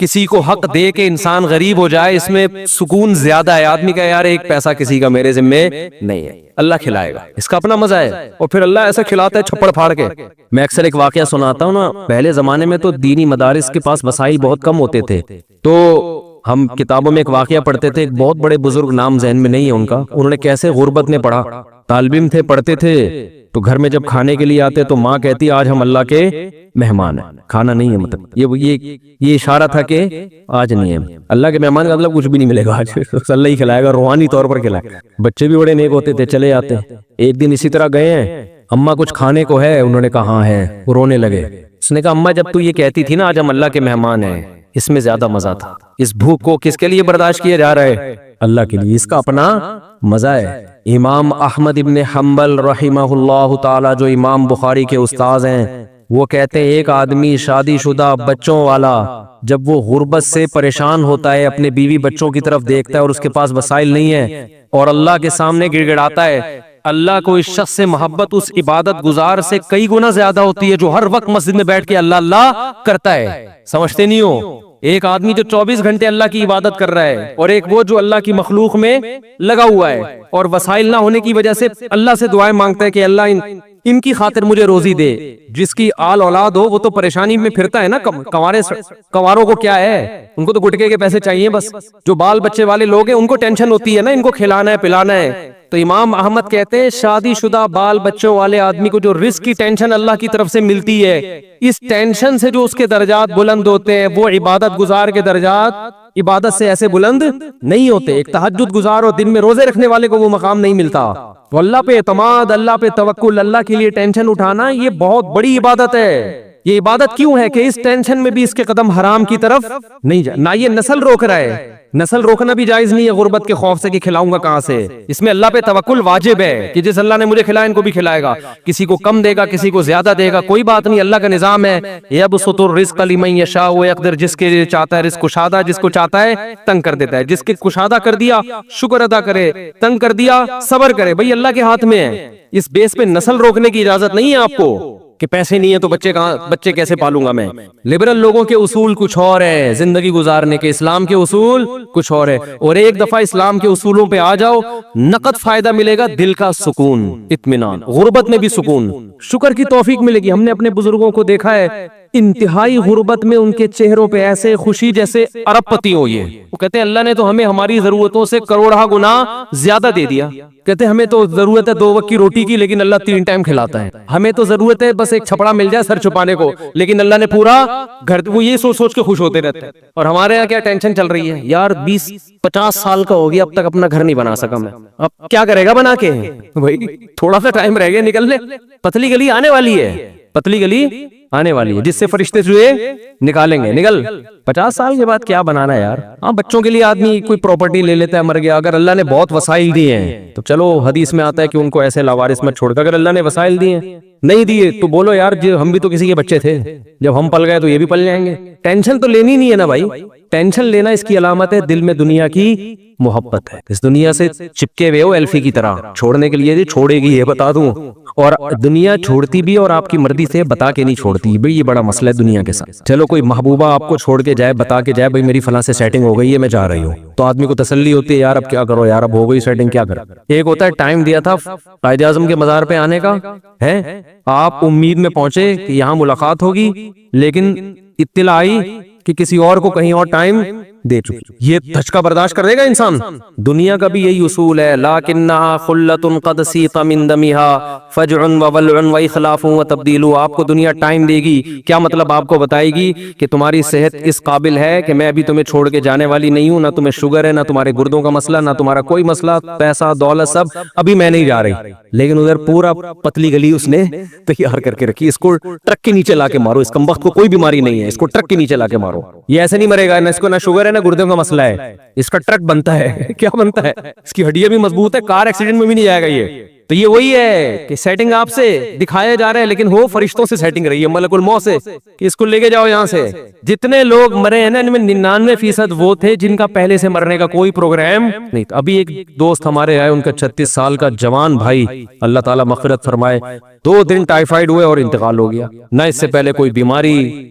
کسی کو حق دے کے انسان غریب ہو جائے اس میں سکون زیادہ ہے. آدمی کا یار ایک پیسہ کسی کا میرے ذمے نہیں ہے, اللہ کھلائے گا, اس کا اپنا مزہ ہے. اور پھر اللہ ایسا کھلاتا ہے چھپڑ پھاڑ کے. میں اکثر ایک واقعہ سناتا ہوں نا, پہلے زمانے میں تو دینی مدارس کے پاس وسائل بہت کم ہوتے تھے, تو ہم کتابوں میں ایک واقعہ پڑھتے تھے. ایک بہت بڑے بزرگ, نام ذہن میں نہیں ہے ان کا, انہوں نے کیسے غربت میں پڑھا. طالب علم تھے, پڑھتے تھے, تو گھر میں جب کھانے کے لیے آتے تو ماں کہتی آج ہم اللہ کے مہمان ہیں, کھانا نہیں ہے. مطلب یہ اشارہ تھا کہ آج نہیں ہے. اللہ کے مہمان کا مطلب کچھ بھی نہیں ملے گا آج, اللہ ہی کھلائے گا, روحانی طور پر کھلائے گا. بچے بھی بڑے نیک ہوتے تھے, چلے آتے. ایک دن اسی طرح گئے ہیں, اماں کچھ کھانے کو ہے, انہوں نے کہا ہاں ہے, وہ رونے لگے. اس نے کہا اماں جب تو یہ کہتی تھی نا آج ہم اللہ کے مہمان ہیں, اس میں زیادہ مزہ تھا. اس بھوک کو کس کے لیے برداشت کیا جا رہا ہے؟ اللہ کے لیے. اس کا اپنا مزہ ہے. امام احمد ابن حنبل رحمہ اللہ تعالی, جو امام بخاری کے استاذ ہیں, وہ کہتے ہیں ایک آدمی شادی شدہ بچوں والا جب وہ غربت سے پریشان ہوتا ہے, اپنے بیوی بچوں کی طرف دیکھتا ہے اور اس کے پاس وسائل نہیں ہے, اور اللہ کے سامنے گڑ گڑاتا ہے, اللہ کو اس شخص سے محبت اس عبادت گزار سے کئی گنا زیادہ ہوتی ہے جو ہر وقت مسجد میں بیٹھ کے اللہ اللہ کرتا ہے. سمجھتے نہیں ہو؟ ایک آدمی جو 24 گھنٹے اللہ کی عبادت کر رہا ہے, اور ایک وہ جو اللہ کی مخلوق میں لگا ہوا ہے, اور وسائل نہ ہونے کی وجہ سے اللہ سے دعائیں مانگتا ہے کہ اللہ ان کی خاطر مجھے روزی دے. جس کی آل اولاد ہو وہ تو پریشانی میں پھرتا ہے نا. کنواروں کو کیا ہے, ان کو تو گٹکے کے پیسے چاہیے بس. جو بال بچے والے لوگ ہیں ان کو ٹینشن ہوتی ہے نا, ان کو کھلانا ہے پلانا ہے. تو امام احمد کہتے ہیں شادی شدہ بال بچوں والے آدمی کو جو رزق کی ٹینشن اللہ کی طرف سے ملتی ہے, اس ٹینشن سے جو اس کے درجات بلند ہوتے ہیں, وہ عبادت گزار کے درجات عبادت سے ایسے بلند نہیں ہوتے. ایک تہجد گزار اور دن میں روزے رکھنے والے کو وہ مقام نہیں ملتا. تو اللہ پہ اعتماد, اللہ پہ توکل, اللہ کے لیے ٹینشن اٹھانا, یہ بہت بڑی عبادت ہے. یہ عبادت کیوں ہے کہ اس ٹینشن میں بھی اس کے قدم حرام کی طرف نہیں جائے. نہ یہ نسل روک رہا ہے, نسل روکنا بھی جائز نہیں ہے غربت کے خوف سے کہ کھلاؤں گا کہاں سے. اس میں اللہ پہ توکل واجب ہے کہ جس اللہ نے مجھے کھلایا ان کو بھی کھلائے گا. کسی کو کم دے گا, کسی کو زیادہ دے گا, کوئی بات نہیں, اللہ کا نظام ہے. یبسط الرزق لمن یشاء ویقدر, جس کے لیے چاہتا ہے رزق کشادہ, جس کو چاہتا ہے تنگ کر دیتا ہے. جس کے کشادہ کر دیا شکر ادا کرے, تنگ کر دیا صبر کرے. بھئی اللہ کے ہاتھ میں ہے. اس بیس پہ نسل روکنے کی اجازت نہیں ہے آپ کو کہ پیسے نہیں ہیں تو بچے کیسے پالوں گا میں. لبرل لوگوں کے اصول کچھ اور ہے زندگی گزارنے کے, اسلام کے اصول کچھ اور ہے. اور ایک دفعہ اسلام کے اصولوں پہ آ جاؤ, نقد فائدہ ملے گا, دل کا سکون, اطمینان, غربت میں بھی سکون, شکر کی توفیق ملے گی. ہم نے اپنے بزرگوں کو دیکھا ہے, انتہائی غربت میں ان کے چہروں پہ ایسے خوشی جیسے ارب پتی ہو. یہ وہ کہتے ہیں اللہ نے تو ہمیں ہماری ضرورتوں سے کروڑہ گنا زیادہ دے دیا. کہتے ہیں ہمیں تو ضرورت ہے 2 وقت کی روٹی کی, لیکن اللہ 3 ٹائم کھلاتا ہے. ہمیں تو ضرورت ہے بس ایک چھپڑا مل جائے سر چھپانے کو, لیکن اللہ نے پورا گھر. وہ یہ سوچ سوچ کے خوش ہوتے رہتے ہیں. اور ہمارے یہاں کیا ٹینشن چل رہی ہے یار, 20-50 سال کا ہو گیا اب تک اپنا گھر نہیں بنا سکا میں, اب کیا کرے گا بنا کے. بھائی تھوڑا سا ٹائم رہ گیا نکلنے, پتلی گلی آنے والی ہے, پتلی گلی آنے والی ہے جس سے فرشتے چوہے نکالیں گے. نکل 50 سال کے بعد کیا بنانا ہے یار. ہاں بچوں کے لیے آدمی کوئی پراپرٹی لے لیتا ہے, مر گیا. اگر اللہ نے بہت وسائل دیے ہیں تو چلو حدیث میں آتا ہے کہ ان کو ایسے لاوارث مت چھوڑ کر. اگر اللہ نے وسائل دیے نہیں دیے تو بولو یار ہم بھی تو کسی کے بچے تھے, جب ہم پل گئے تو یہ بھی پل جائیں گے. ٹینشن تو لینی نہیں ہے نا بھائی. ٹینشن لینا اس کی علامت ہے دل میں دنیا کی محبت ہے. اس دنیا سے چپکے ہوئے ہو ایلفی کی طرح, چھوڑنے کے لیے چھوڑے گی یہ بتا دوں. اور دنیا چھوڑتی بھی اور آپ کی مرضی سے بتا کے نہیں چھوڑتی. بھئی یہ بڑا مسئلہ ہے دنیا کے ساتھ. چلو کوئی محبوبہ آپ کو چھوڑ کے جائے, بتا کے جائے بھئی میری فلاں سے سیٹنگ ہو گئی ہے میں جا رہی ہوں, تو آدمی کو تسلی ہوتی ہے یار اب کیا کرو یار, اب ہو گئی سیٹنگ کیا کرو. ایک ہوتا ہے ٹائم دیا تھا قائد اعظم کے مزار پہ آنے کا ہے, آپ امید میں پہنچے کہ یہاں ملاقات ہوگی, لیکن اطلاع آئی کہ کسی اور کو کہیں اور ٹائم دے چکی. یہ دھچکا برداشت کر دے گا انسان. دنیا کا بھی یہی اصول ہے, لکنھا خلۃ قد سیق من دمھا فجع وولع واخلاف وتبدیل. آپ کو دنیا ٹائم دے گی, کیا مطلب آپ کو بتائے گی کہ تمہاری صحت اس قابل ہے کہ میں ابھی تمہیں چھوڑ کے جانے والی نہیں ہوں, نہ تمہیں شوگر ہے, نہ تمہارے گردوں کا مسئلہ, نہ تمہارا کوئی مسئلہ, پیسہ دولت سب, ابھی میں نہیں جا رہی. لیکن ادھر پورا پتلی گلی اس نے تیار کر کے رکھی, اس کو ٹرک کے نیچے لا کے مارو, اس کمبخت کو کوئی بیماری نہیں ہے, اس کو ٹرک کے نیچے لا کے مارو. یہ ایسے نہیں مرے گا, نہ اس کو نہ شوگر ہے نہ گردوں کا مسئلہ ہے, اس کا ٹرک بنتا ہے. کیا بنتا ہے, اس کی ہڈیاں بھی مضبوط ہے, کار ایکسیڈنٹ میں بھی نہیں جائے گا یہ. تو یہ وہی ہے کہ سیٹنگ آپ سے دکھایا جا رہا ہے, لیکن ہو فرشتوں سے سیٹنگ رہی ہے, ملک الموت سے, کہ اس کو لے کے جاؤ یہاں سے. جتنے لوگ مرے ہیں نا ان میں 99% وہ تھے جن کا پہلے سے مرنے کا کوئی پروگرام نہیں تھا. ابھی ایک دوست ہمارے آئے, ان کا 36 سال کا جوان بھائی, اللہ تعالیٰ مغفرت فرمائے, 2 دن ٹائیفائیڈ ہوئے اور انتقال ہو گیا. نہ اس سے پہلے کوئی بیماری,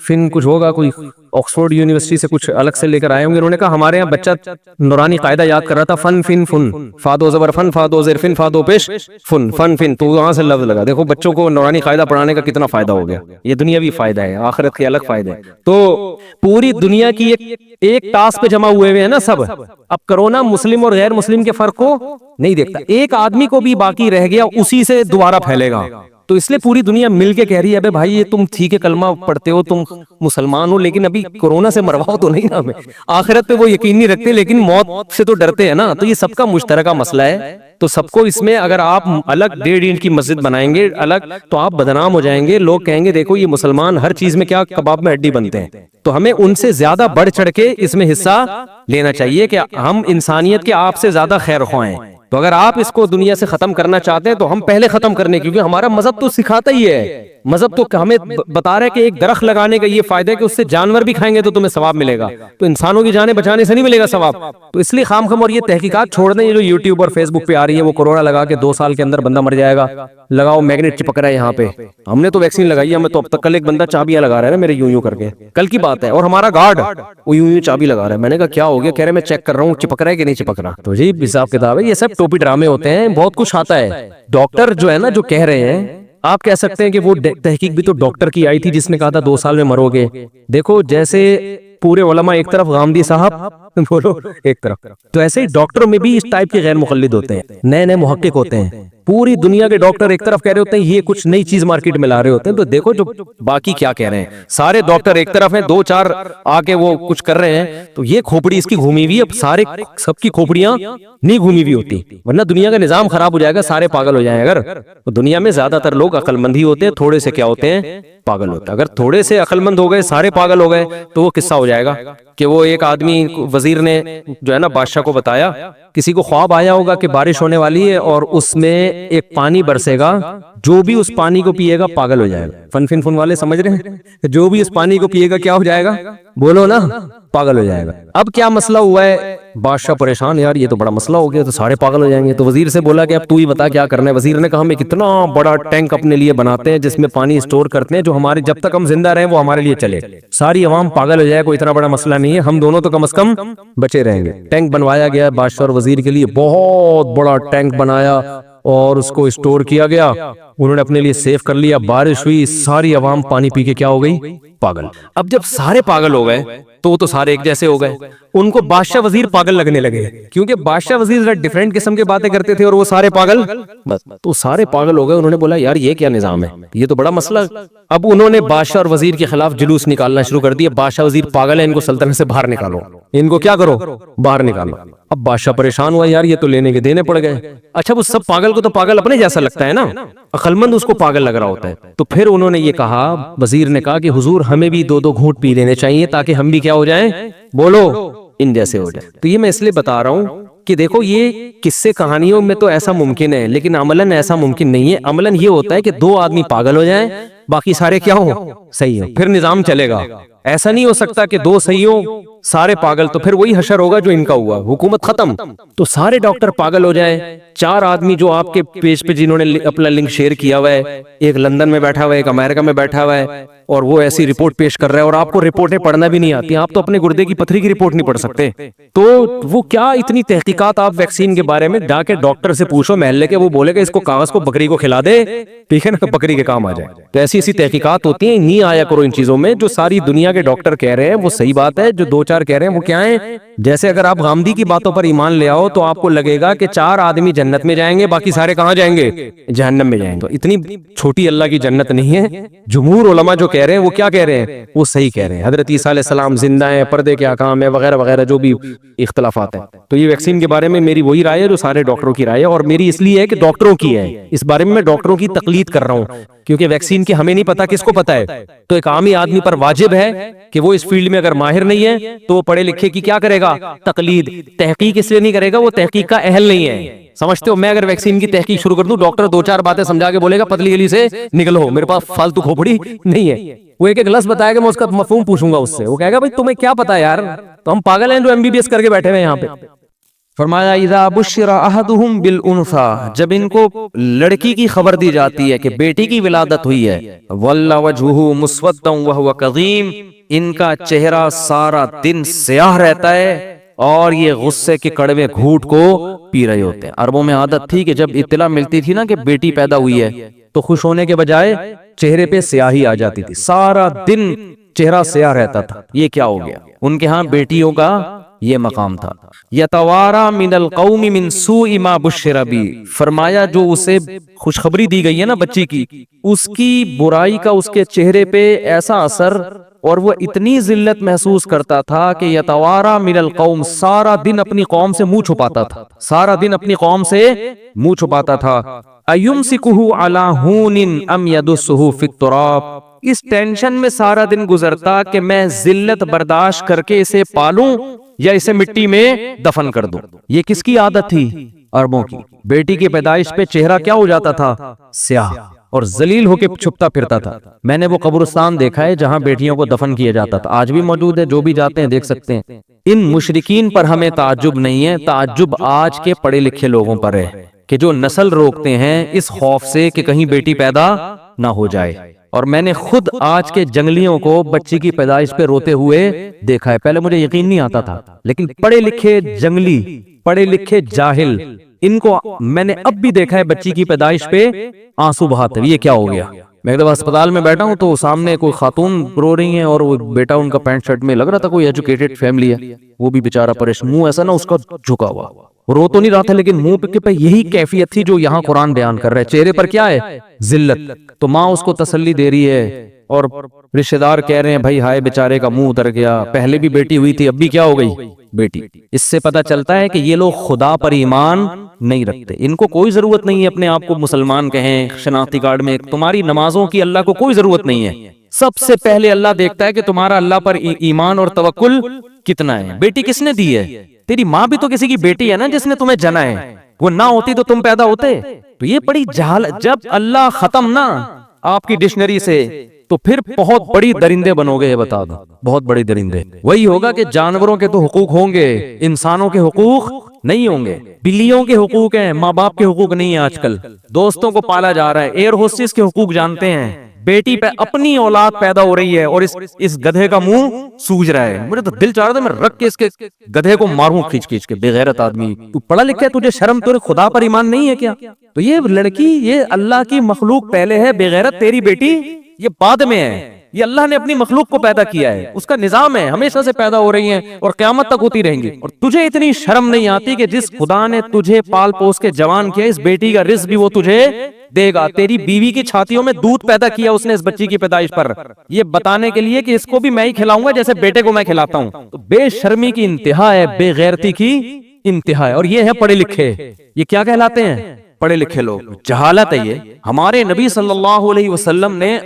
فن کچھ ہوگا, کوئی آکسفورڈ یونیورسٹی سے کچھ الگ سے لے کر آئے ہوں گے. انہوں نے کہا ہمارے یہاں بچہ نورانی قاعدہ یاد کر رہا تھا, فن فن فن, فادو زبر فن, فادو زیر فن, فادو پیش فن, فن فن, تو وہاں سے لفظ لگا. دیکھو بچوں کو نورانی قاعدہ پڑھانے کا کتنا فائدہ ہو گیا. یہ دنیاوی فائدہ ہے, آخرت کے الگ فائدے ہیں. تو پوری دنیا کی ایک ٹاس پہ جمع ہوئے ہیں نا سب. اب کرونا مسلم اور غیر مسلم کے فرق کو نہیں دیکھتا, ایک آدمی کو بھی باقی رہ گیا اسی سے دوبارہ پھیلے گا. تو اس لیے پوری دنیا مل کے کہہ رہی ہے ابے بھائی یہ تم ٹھیک ہے کلمہ پڑھتے ہو, تم مسلمان ہو, لیکن ابھی کورونا سے مرواؤ تو نہیں نا ہمیں. آخرت پہ وہ یقین نہیں رکھتے لیکن موت سے تو ڈرتے ہیں نا. تو یہ سب کا مشترکہ مسئلہ ہے. تو سب کو اس میں اگر آپ الگ 1.5 اینٹ کی مسجد بنائیں گے الگ تو آپ بدنام ہو جائیں گے. لوگ کہیں گے دیکھو یہ مسلمان ہر چیز میں کیا کباب میں ہڈی بنتے ہیں. تو ہمیں ان سے زیادہ بڑھ چڑھ کے اس میں حصہ لینا چاہیے کہ ہم انسانیت کے آپ سے زیادہ خیر خواہ ہیں. تو اگر آپ اس کو دنیا سے ختم کرنا چاہتے ہیں تو ہم پہلے ختم کرنے, کیونکہ ہمارا مذہب تو سکھاتا ہی ہے. مذہب تو ہمیں بتا رہا ہے کہ ایک درخت لگانے کا یہ فائدہ ہے کہ اس سے جانور بھی کھائیں گے تو تمہیں ثواب ملے گا, تو انسانوں کی جانیں بچانے سے نہیں ملے گا ثواب. تو اس لیے خام خام اور یہ تحقیقات چھوڑ دیں جو یوٹیوب اور فیس بک پہ آ رہی ہے, وہ کورونا لگا کے 2 سال کے اندر بندہ مر جائے گا, لگاؤ میگنیٹ چپک رہا ہے یہاں پہ. ہم نے تو ویکسین لگائی ہے, ہمیں تو اب تک کل ایک بندہ چابیاں لگا رہا ہے نا میرے یوں کر کے, کل کی بات ہے, اور ہمارا گارڈ وہ یوں چابی لگا رہا ہے. میں نے کہا کیا ہو گیا, کہہ رہے میں چیک کر رہا ہوں چپک رہا ہے کہ نہیں چپک رہا. تو جی حساب کتاب ہے, یہ سب ٹوپی ڈرامے ہوتے ہیں, بہت کچھ آتا ہے. ڈاکٹر جو ہے نا جو کہہ رہے ہیں, آپ کہہ سکتے ہیں کہ وہ تحقیق بھی تو ڈاکٹر کی آئی تھی جس نے کہا تھا 2 سال میں مرو گے. دیکھو جیسے پورے علماء ایک طرف, غامدی صاحب بولو ایک طرف, تو ایسے ہی ڈاکٹروں میں بھی اس ٹائپ کے غیر مقلد ہوتے ہیں, نئے نئے محقق ہوتے ہیں. پوری دنیا کے ڈاکٹر ایک طرف کہہ رہے ہوتے ہیں یہ کچھ نئی چیز مارکیٹ میں لا رہے ہوتے ہیں, تو دیکھو جو باقی کیا کہہ رہے ہیں. سارے ڈاکٹر ایک طرف ہیں, 2-4 آ کے وہ کچھ کر رہے ہیں, تو یہ کھوپڑی اس کی گھومی ہوئی, اب سارے سب کی کھوپڑیاں نہیں گھومی ہوئی ہوتی, ورنہ دنیا کا نظام خراب ہو جائے گا, سارے پاگل ہو جائیں. اگر دنیا میں زیادہ تر لوگ عقل مند ہی ہوتے ہیں, تھوڑے سے کیا ہوتے ہیں پاگل ہوتے ہیں. اگر تھوڑے سے عقل مند ہو گئے سارے پاگل ہو گئے تو وہ قصہ ہو جائے گا کہ وہ ایک آدمی وزیر نے جو ہے نا بادشاہ کو بتایا, کسی کو خواب آیا ہوگا کہ بارش ہونے والی ہے اور اس میں ایک پانی برسے گا, جو بھی اس پانی کو پیے گا پاگل ہو جائے گا. فن فن فن والے سمجھ رہے ہیں, جو بھی اس پانی کو پیے گا کیا ہو جائے گا, بولو نا, پاگل ہو جائے گا. اب کیا مسئلہ ہوا ہے, بادشاہ پریشان, یار یہ تو بڑا مسئلہ ہو گیا, تو سارے پاگل ہو جائیں گے. تو وزیر سے بولا کہ اب تو ہی بتا کیا کرنا ہے. وزیر نے کہا ہم ایک اتنا بڑا ٹینک اپنے لیے بناتے ہیں جس میں پانی اسٹور کرتے ہیں, جو ہمارے جب تک ہم زندہ رہیں وہ ہمارے لیے چلے. ساری عوام پاگل ہو جائے, کوئی اتنا بڑا مسئلہ نہیں ہے, ہم دونوں تو کم از کم بچے رہیں گے. ٹینک بنوایا گیا بادشاہ اور وزیر کے لیے, بہت بڑا ٹینک بنایا اور اس کو اسٹور کیا گیا. انہوں نے اپنے لیے سیف کر لیا. بارش ہوئی, ساری عوام پانی پی کے کیا ہو گئی, پاگل. اب جب سارے پاگل ہو گئے تو وہ تو سارے ایک جیسے ہو گئے. ان کو بادشاہ وزیر پاگل لگنے لگے, کیونکہ بادشاہ وزیر ڈیفرنٹ قسم کے باتیں کرتے تھے اور وہ سارے پاگل, بس تو سارے پاگل ہو گئے. انہوں نے بولا یار یہ کیا نظام ہے, یہ تو بڑا مسئلہ. اب انہوں نے بادشاہ اور وزیر کے خلاف جلوس نکالنا شروع کر دیا. بادشاہ وزیر پاگل ہے, ان کو سلطنت سے باہر نکالو, ان کو کیا کرو, باہر نکالو. اب بادشاہ پریشان ہوا, یار یہ تو لینے کے دینے پڑ گئے. اچھا وہ سب پاگل کو تو پاگل اپنے جیسا لگتا ہے نا, عقل مند اس کو پاگل لگ رہا ہوتا ہے. تو پھر انہوں نے یہ کہا, وزیر نے کہا کہ حضور ہمیں بھی 2-2 گھونٹ پی لینے چاہیے تاکہ ہم بھی کیا ہو جائیں, بولو ان جیسے ہو جائیں. تو یہ میں اس لیے بتا رہا ہوں کہ دیکھو یہ قصے کہانیوں میں تو ایسا ممکن ہے, لیکن عملاً ایسا ممکن نہیں ہے. عملاً یہ ہوتا ہے کہ 2 آدمی پاگل ہو جائیں, باقی سارے کیا ہوں, صحیح ہوں, پھر نظام چلے گا. ایسا نہیں ہو سکتا کہ 2 صحیح ہوں سارے پاگل, تو پھر وہی حشر ہوگا جو ان کا ہوا, حکومت ختم. تو سارے ڈاکٹر پاگل ہو جائیں. 4 آدمی جو آپ کے پیج پہ جنہوں نے اپنا لنک شیئر کیا ہوا ہے, ایک لندن میں بیٹھا ہوا ہے, ایک امریکہ میں بیٹھا ہوا ہے, اور وہ ایسی رپورٹ پیش کر رہا ہے, اور آپ کو رپورٹیں پڑھنا بھی نہیں آتی, آپ تو اپنے گردے کی پتھری کی رپورٹ نہیں پڑھ سکتے. تو وہ کیا اتنی تحقیقات آپ ویکسین کے بارے میں جا کے ڈاکٹر سے پوچھو محلے کے, وہ بولے گا اس کو کاغذ کو بکری کو کھلا دے, ٹھیک ہے نا, بکری کے کام آ جائے. تو ایسی ایسی تحقیقات ہوتی ہیں, نہیں آیا کرو ان چیزوں میں. جو ساری دنیا کے ڈاکٹر کہہ رہے ہیں وہ صحیح بات ہے, جو 2-4 کہہ رہے ہیں وہ کیا ہیں. جیسے اگر آپ غامدی کی باتوں پر ایمان لے آؤ تو آپ کو لگے گا کہ 4 آدمی جنت میں جائیں گے, باقی سارے کہاں جائیں گے, جہنم میں جائیں گے. تو اتنی چھوٹی اللہ کی جنت نہیں ہے. جمہور علماء جو کہہ رہے ہیں وہ کیا کہہ رہے ہیں, وہ صحیح کہہ رہے ہیں. حضرت عیسیٰ علیہ السلام زندہ ہیں, پردے کے احکام ہیں وغیرہ وغیرہ, جو بھی اختلافات ہیں. تو یہ ویکسین کے بارے میں میری وہی رائے ہے جو سارے ڈاکٹروں کی رائے ہے, اور میری اس لیے ہے کہ ڈاکٹروں کی ہے. اس بارے میں ڈاکٹروں کی تقلید کر رہا ہوں, کیونکہ ویکسین کی ہمیں نہیں پتا, کس کو پتا ہے. تو ایک عامی آدمی پر واجب ہے کہ وہ اس فیلڈ میں اگر ماہر نہیں ہے تو وہ پڑھے لکھے کی کیا کرے گا, تقلید. تحقیق اس لیے نہیں کرے گا, وہ تحقیق کا اہل نہیں ہے. سمجھتے ہو, میں اگر ویکسین کی تحقیق شروع کر دوں, ڈاکٹر 2-4 باتیں سمجھا کے بولے گا پتلی گلی سے نکلو, میرے پاس فالتو کھوپڑی نہیں ہے. وہ ایک لفظ بتائے گا, میں اس کا مفہوم پوچھوں گا اس سے, وہ کہے گا بھائی تمہیں کیا پتا یار, تو ہم پاگل ہیں جو MBBS کر کے بیٹھے ہوئے یہاں پہ. فرمایا اذا بشر احدهم بالانثى، جب ان کو لڑکی کی خبر دی جاتی ہے کہ بیٹی کی ولادت ہوئی ہے، ولى وجهه مسودا وهو كظيم، ان کا چہرہ سارا دن سیاہ رہتا ہے اور یہ غصے کے کڑوے گھونٹ کو پی رہے ہوتے ہیں۔ عربوں میں عادت تھی کہ جب اطلاع ملتی تھی نا کہ بیٹی پیدا ہوئی ہے تو خوش ہونے کے بجائے چہرے پہ سیاہی آ جاتی تھی، سارا دن چہرہ سیاہ رہتا تھا۔ یہ کیا ہو گیا؟ ان کے ہاں بیٹیوں کا یہ مقام تھا۔ یتوارا من القوم من سوء ما بشر بی، فرمایا جو اسے خوشخبری دی گئی ہے نا بچی کی، اس کی برائی کا اس کے چہرے پہ ایسا اثر، اور وہ اتنی ذلت محسوس کرتا تھا کہ یتوارا من القوم، سارا دن اپنی قوم سے منہ چھپاتا تھا، سارا دن اپنی قوم سے منہ چھپاتا تھا۔ ایمسکہ علی ہون ام یدسہ فی التراب، اس ٹینشن میں سارا دن گزرتا کہ میں ذلت برداشت کر کے اسے پالوں یا اسے مٹی میں دفن کر دوں۔ یہ کس کی عادت تھی؟ عربوں کی۔ بیٹی کی پیدائش پہ چہرہ کیا ہو جاتا تھا؟ سیاہ، اور ذلیل ہو کے چھپتا پھرتا تھا۔ میں نے وہ قبرستان دیکھا ہے جہاں بیٹیوں کو دفن کیا جاتا تھا، آج بھی موجود ہے، جو بھی جاتے ہیں دیکھ سکتے ہیں۔ ان مشرکین پر ہمیں تعجب نہیں ہے، تعجب آج کے پڑھے لکھے لوگوں پر ہے کہ جو نسل روکتے ہیں اس خوف سے کہ کہیں بیٹی پیدا نہ ہو جائے۔ اور میں نے خود آج کے جنگلیوں کو بچی کی پیدائش پہ روتے ہوئے دیکھا ہے، پہلے مجھے یقین نہیں آتا تھا، لیکن پڑھے لکھے جنگلی، پڑھے لکھے جاہل، ان کو میں نے اب بھی دیکھا ہے بچی کی پیدائش پہ آنسو بہاتے ہوئے۔ یہ کیا ہو گیا؟ میں ایک دفعہ اسپتال میں بیٹھا ہوں تو سامنے کوئی خاتون رو رہی ہیں اور وہ بیٹا ان کا پینٹ شرٹ میں، لگ رہا تھا کوئی ایجوکیٹڈ فیملی ہے، وہ بھی بیچارہ پریشان، منہ ایسا نا اس کا جھکا ہوا، رو تو نہیں رہا تھا لیکن منہ پہ یہی کیفیت تھی جو یہاں قرآن بیان کر رہا ہے، چہرے پر کیا ہے؟ ذلت۔ تو ماں اس کو تسلی دے رہی ہے اور رشتہ دار کہہ رہے ہیں بھائی ہائے بیچارے کا منہ اتر گیا، پہلے بھی بیٹی ہوئی تھی اب بھی کیا ہو گئی؟ بیٹی۔ اس سے پتہ چلتا ہے کہ یہ لوگ خدا پر ایمان نہیں رکھتے، ان کو کوئی ضرورت نہیں ہے اپنے آپ کو مسلمان کہیں، شناختی کارڈ میں تمہاری نمازوں کی اللہ کو کوئی ضرورت نہیں ہے۔ سب سے پہلے اللہ دیکھتا ہے کہ تمہارا اللہ پر ایمان اور توکل کتنا ہے۔ بیٹی کس نے دی ہے؟ تیری ماں بھی تو کسی کی بیٹی ہے نا جس نے تمہیں جنا ہے، وہ نہ ہوتی تو تم پیدا ہوتے۔ تو یہ بڑی جہالت، جب اللہ ختم نہ آپ کی ڈکشنری سے تو پھر بہت بڑی درندے بنو گے، بتا دو بہت بڑے درندے۔ وہی ہوگا کہ جانوروں کے تو حقوق ہوں گے، انسانوں کے حقوق نہیں ہوں گے۔ بلیوں کے حقوق ہیں، ماں باپ کے حقوق نہیں ہیں۔ آج کل دوستوں کو پالا جا رہا ہے، ایئر ہوسٹس کے حقوق جانتے ہیں۔ بیٹی پہ اپنی اولاد پیدا ہو رہی ہے اور اس گدھے کا منہ سوج رہا ہے۔ مجھے تو دل چاہ رہا تھا میں رکھ کے اس کے گدھے کو ماروں کھینچ کھینچ کے۔ بے غیرت آدمی، تو پڑھا لکھا ہے، تجھے شرم، تجھے خدا پر ایمان نہیں ہے کیا؟ تو یہ لڑکی، یہ اللہ کی مخلوق پہلے ہے، بے غیرت تیری بیٹی یہ بعد میں ہے۔ یہ اللہ نے اپنی مخلوق کو پیدا کیا ہے، اس کا نظام ہے، ہمیشہ سے پیدا ہو رہی ہیں اور قیامت تک ہوتی رہیں گی۔ اور تجھے اتنی شرم نہیں آتی کہ جس خدا نے تجھے پال پوس کے جوان کیا، اس بیٹی کا رزق بھی وہ تجھے دے گا۔ تیری بیوی کی چھاتیوں میں دودھ پیدا کیا اس نے اس بچی کی پیدائش پر، یہ بتانے کے لیے کہ اس کو بھی میں ہی کھلاؤں گا جیسے بیٹے کو میں کھلاتا ہوں۔ تو بے شرمی کی انتہا ہے، بے غیرتی کی انتہا ہے، اور یہ ہے پڑھے لکھے۔ یہ کیا کہلاتے ہیں؟ پڑھے لکھے لوگ۔ جہالت ہے یہ۔ ہمارے نبی صلی اللہ علیہ وسلم نے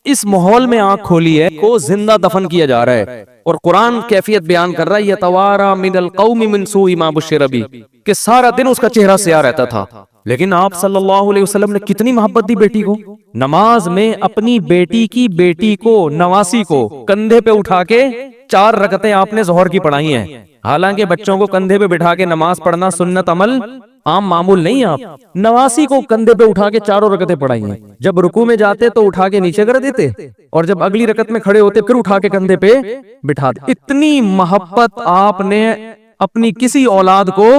اس ماحول میں آنکھ کھولی ہے کو زندہ دفن کیا جا رہا ہے، اور قرآن کیفیت بیان کر رہا ہے یتوارا من القوم من سوء ما بشر بہ، کہ سارا دن اس کا چہرہ سیاہ رہتا تھا۔ لیکن آپ صلی اللہ علیہ وسلم نے کتنی محبت دی بیٹی کو۔ نماز میں اپنی بیٹی کو نواسی کو کندھے پہ اٹھا کے 4 رکعتیں آپ نے ظہر کی پڑھائی ہیں۔ حالانکہ بچوں کو کندھے پہ بٹھا کے نماز پڑھنا سنت عمل عام معمول نہیں، آپ نواسی کو کندھے پہ اٹھا کے 4 رکعتیں پڑھائی ہیں۔ جب رکوع میں جاتے تو اٹھا کے نیچے کر دیتے، اور جب اگلی رکعت میں کھڑے ہوتے پھر اٹھا کے کندھے پہ بٹھا دیتے۔ اتنی محبت آپ نے اپنی کسی اولاد کو،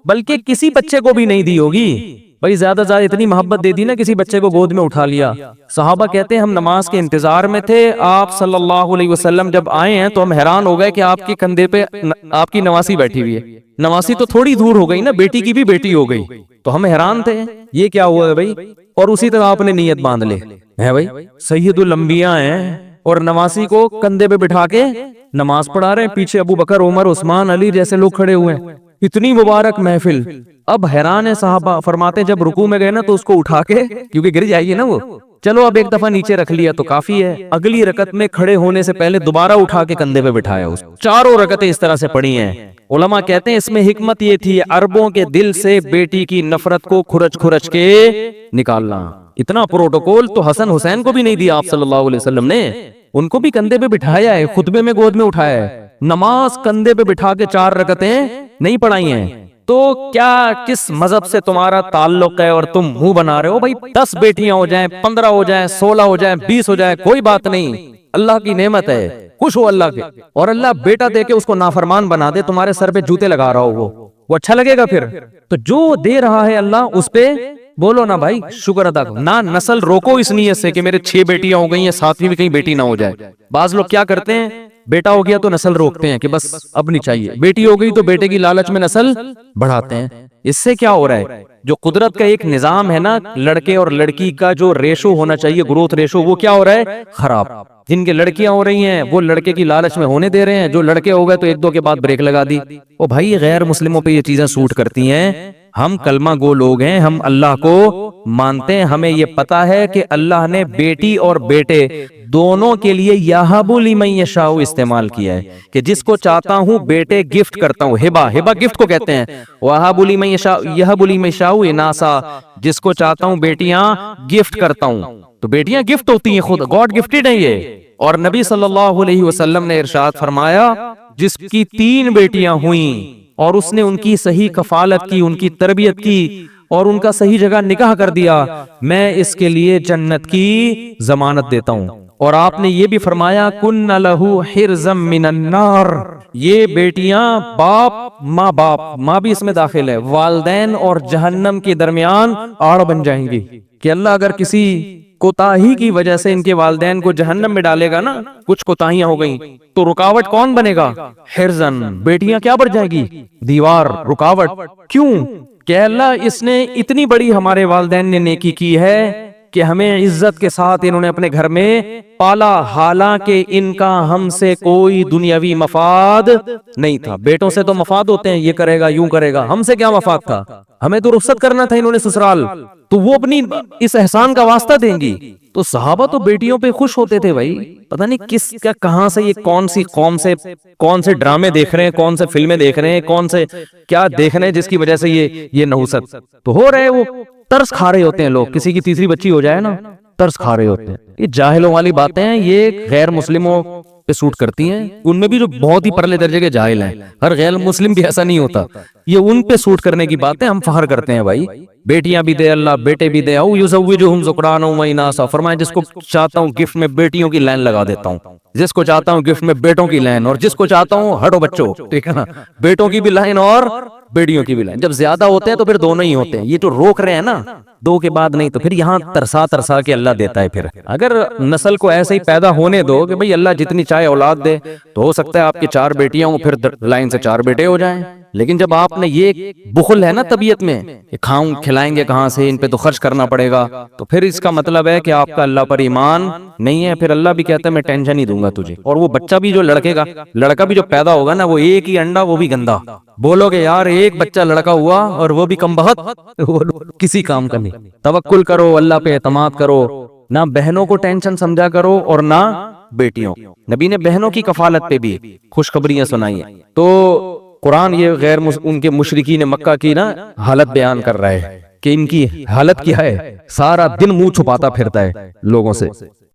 بلکہ کسی بچے کو بھی نہیں دی ہوگی۔ بھائی زیادہ زیادہ اتنی محبت دے دی نا، کسی بچے کو گود میں اٹھا لیا۔ صحابہ کہتے ہیں ہم نماز کے انتظار میں تھے، آپ صلی اللہ علیہ وسلم جب آئے ہیں تو ہم حیران ہو گئے کہ آپ کے کندھے پہ آپ کی نواسی بیٹھی ہوئی ہے۔ نواسی تو تھوڑی دور ہو گئی نا، بیٹی کی بھی بیٹی ہو گئی، تو ہم حیران تھے یہ کیا ہوا ہے بھائی۔ اور اسی طرح آپ نے نیت باندھ لے ہے بھائی، سید الانبیاء ہیں اور نواسی کو کندھے پہ بٹھا کے نماز پڑھا رہے ہیں، پیچھے ابو بکر، عمر، عثمان، علی جیسے لوگ کھڑے ہوئے ہیں، اتنی مبارک محفل۔ اب حیران ہے صحابہ، فرماتے جب رکوع میں گئے نا تو اس کو اٹھا کے، کیونکہ گر جائیے نا وہ، چلو اب ایک دفعہ نیچے رکھ لیا تو کافی ہے، اگلی رکعت میں کھڑے ہونے سے پہلے دوبارہ اٹھا کے کندھے پہ بٹھایا، اس 4 رکعتیں اس طرح سے پڑھی ہیں۔ علماء کہتے ہیں اس میں حکمت یہ تھی عربوں کے دل سے بیٹی کی نفرت کو کھرچ کھرچ کے نکالنا۔ اتنا پروٹوکول تو حسن حسین کو بھی نہیں دیا آپ صلی اللہ علیہ وسلم نے، ان کو بھی کندھے پہ بٹھایا ہے، خطبے میں گود میں اٹھایا ہے، نماز کندھے پہ بٹھا کے 4 رکعتیں نہیں پڑھائی ہیں۔ تو کیا کس مذہب سے تمہارا تعلق ہے اور تم منہ بنا رہے ہو؟ بھائی 10 بیٹیاں ہو جائیں، 15 ہو جائیں، 16 ہو جائیں، 20 ہو جائیں، کوئی بات نہیں، اللہ کی نعمت ہے، خوش ہو اللہ کے. اور اللہ بیٹا دے کے اس کو نافرمان بنا دے، تمہارے سر پہ جوتے لگا رہا ہو، وہ اچھا لگے گا پھر؟ تو جو دے رہا ہے اللہ اس پہ بولو نا بھائی شکر ادا کرو نہ. نسل روکو اس نیت سے کہ میرے 6 بیٹیاں ہو گئی ہیں، 7ویں بھی کہیں بیٹی نہ ہو جائے. بعض لوگ کیا کرتے ہیں، بیٹا ہو گیا تو نسل روکتے ہیں کہ بس اب نہیں چاہیے، بیٹی ہو گئی تو بیٹے کی لالچ میں نسل بڑھاتے ہیں. اس سے کیا ہو رہا ہے، جو قدرت کا ایک نظام ہے نا، لڑکے اور لڑکی کا جو ریشو ہونا چاہیے، گروتھ ریشو، وہ کیا ہو رہا ہے، خراب. جن کے لڑکیاں ہو رہی ہیں وہ لڑکے کی لالچ میں ہونے دے رہے ہیں، جو لڑکے ہو گئے تو 1-2 کے بعد بریک لگا دی. او بھائی غیر مسلموں پہ یہ چیزیں سوٹ کرتی ہیں. ہم کلمہ گو لوگ ہیں، ہم اللہ کو مانتے ہیں، ہمیں یہ پتا ہے کہ اللہ نے بیٹی اور بیٹے دونوں کے لیے یہب لمن یشاء استعمال کیا ہے کہ جس کو چاہتا ہوں بیٹے گفٹ کرتا ہوں. ہبہ گفٹ کو کہتے ہیں. وہب لمن یشاء یہب لمن یشاء اناسا، جس کو چاہتا ہوں بیٹیاں گفٹ کرتا ہوں. تو بیٹیاں گفٹ ہوتی ہیں، خود گاڈ گفٹڈ ہیں یہ. اور نبی صلی اللہ علیہ وسلم نے ارشاد فرمایا جس کی 3 بیٹیاں ہوئیں اور اس نے ان کی صحیح کفالت کی، ان کی تربیت کی اور ان کا صحیح جگہ نکاح کر دیا، میں اس کے لیے جنت کی ضمانت دیتا ہوں. اور آپ نے یہ بھی فرمایا کن لہو حرزا من النار، یہ بیٹیاں باپ ماں بھی اس میں داخل ہے، والدین اور جہنم کے درمیان آڑ بن جائیں گی. کہ اللہ اگر کسی کوتاہی کی وجہ سے ان کے والدین کو جہنم میں ڈالے گا نا، کچھ کوتاہیاں ہو گئیں تو رکاوٹ کون بنے گا، حرزن، بیٹیاں کیا بن جائے گی، دیوار، رکاوٹ. کیوں کہ اللہ اس نے اتنی بڑی ہمارے والدین نے نیکی کی ہے کہ ہمیں عزت کے ساتھ انہوں نے اپنے گھر میں پالا، حالانکہ ان کا ہم سے کوئی دنیاوی مفاد نہیں تھا. بیٹوں سے تو مفاد ہوتے ہیں، یہ کرے گا یوں کرے گا، ہم سے کیا مفاد تھا، ہمیں تو رخصت کرنا تھا انہوں نے سسرال، تو وہ اپنی اس احسان کا واسطہ دیں گی. تو صحابہ تو بیٹیوں پہ خوش ہوتے تھے بھائی. پتہ نہیں کس کا کہاں سے یہ کون سی قوم سے کون سے ڈرامے دیکھ رہے ہیں، کون سے فلمیں دیکھ رہے ہیں، کون سے کیا دیکھ رہے ہیں جس کی وجہ سے یہ نحوست تو ہو رہے. وہ ترس کھا رہے ہوتے ہیں لوگ، کسی کی تیسری بچی ہو جائے نا ترس کھا رہے ہوتے ہیں. یہ جاہلوں والی باتیں ہیں، یہ غیر مسلموں پہ سوٹ کرتی ہیں. ان میں بھی جو بہت ہی پرلے درجے کے جاہل ہیں، ہر غیر مسلم بھی ایسا نہیں ہوتا. یہ ان پہ سوٹ کرنے کی باتیں ہم فخر کرتے ہیں بھائی. بیٹیاں بھی دے اللہ، بیٹے بھی دے. او یزوجہم ذکرانا و اناثا، فرمایا جس کو چاہتا ہوں گفٹ میں بیٹیوں کی لائن لگا دیتا ہوں، جس کو چاہتا ہوں گفٹ میں بیٹوں کی لائن، اور جس کو چاہتا ہوں ہٹو بچوں، ٹھیک ہے نا، بیٹوں کی بھی لائن اور بیٹیوں کی بھی لائن. جب زیادہ ہوتے ہیں تو پھر دونوں ہی ہوتے ہیں. یہ جو روک رہے ہیں نا 2 کے بعد نہیں، تو پھر یہاں ترسا کے اللہ دیتا ہے. پھر اگر نسل کو ایسے ہی پیدا ہونے دو کہ بھئی اللہ جتنی چاہے اولاد دے، تو ہو سکتا ہے آپ کی 4 بیٹیاں ہوں، پھر لائن سے 4 بیٹے ہو جائیں. لیکن جب آپ نے یہ بخل ہے نا طبیعت میں کہ کھاؤں کھلائیں گے کہاں سے، ان پہ تو خرچ کرنا پڑے گا، تو پھر اس کا مطلب ہے کہ آپ کا اللہ پر ایمان نہیں ہے. پھر اللہ بھی کہتا ہے میں ٹینشن ہی دوں گا تجھے. اور وہ بچہ بھی جو لڑکا بھی جو پیدا ہوگا نا، وہ ایک ہی انڈا، وہ بھی گندا. بولو گے یار ایک بچہ لڑکا ہوا اور وہ بھی کم بخت، کسی کام کا نہیں. توکل کرو، اللہ پہ اعتماد کرو، نہ بہنوں کو ٹینشن سمجھا کرو اور نہ بیٹیوں. نبی نے بہنوں کی کفالت پہ بھی خوشخبریاں سنائی ہیں. تو قرآن یہ ان کے مشرکین مکہ کی نا حالت بیان کر رہا ہے کہ ان کی حالت کیا ہے. سارا دن منہ چھپاتا پھرتا ہے لوگوں سے.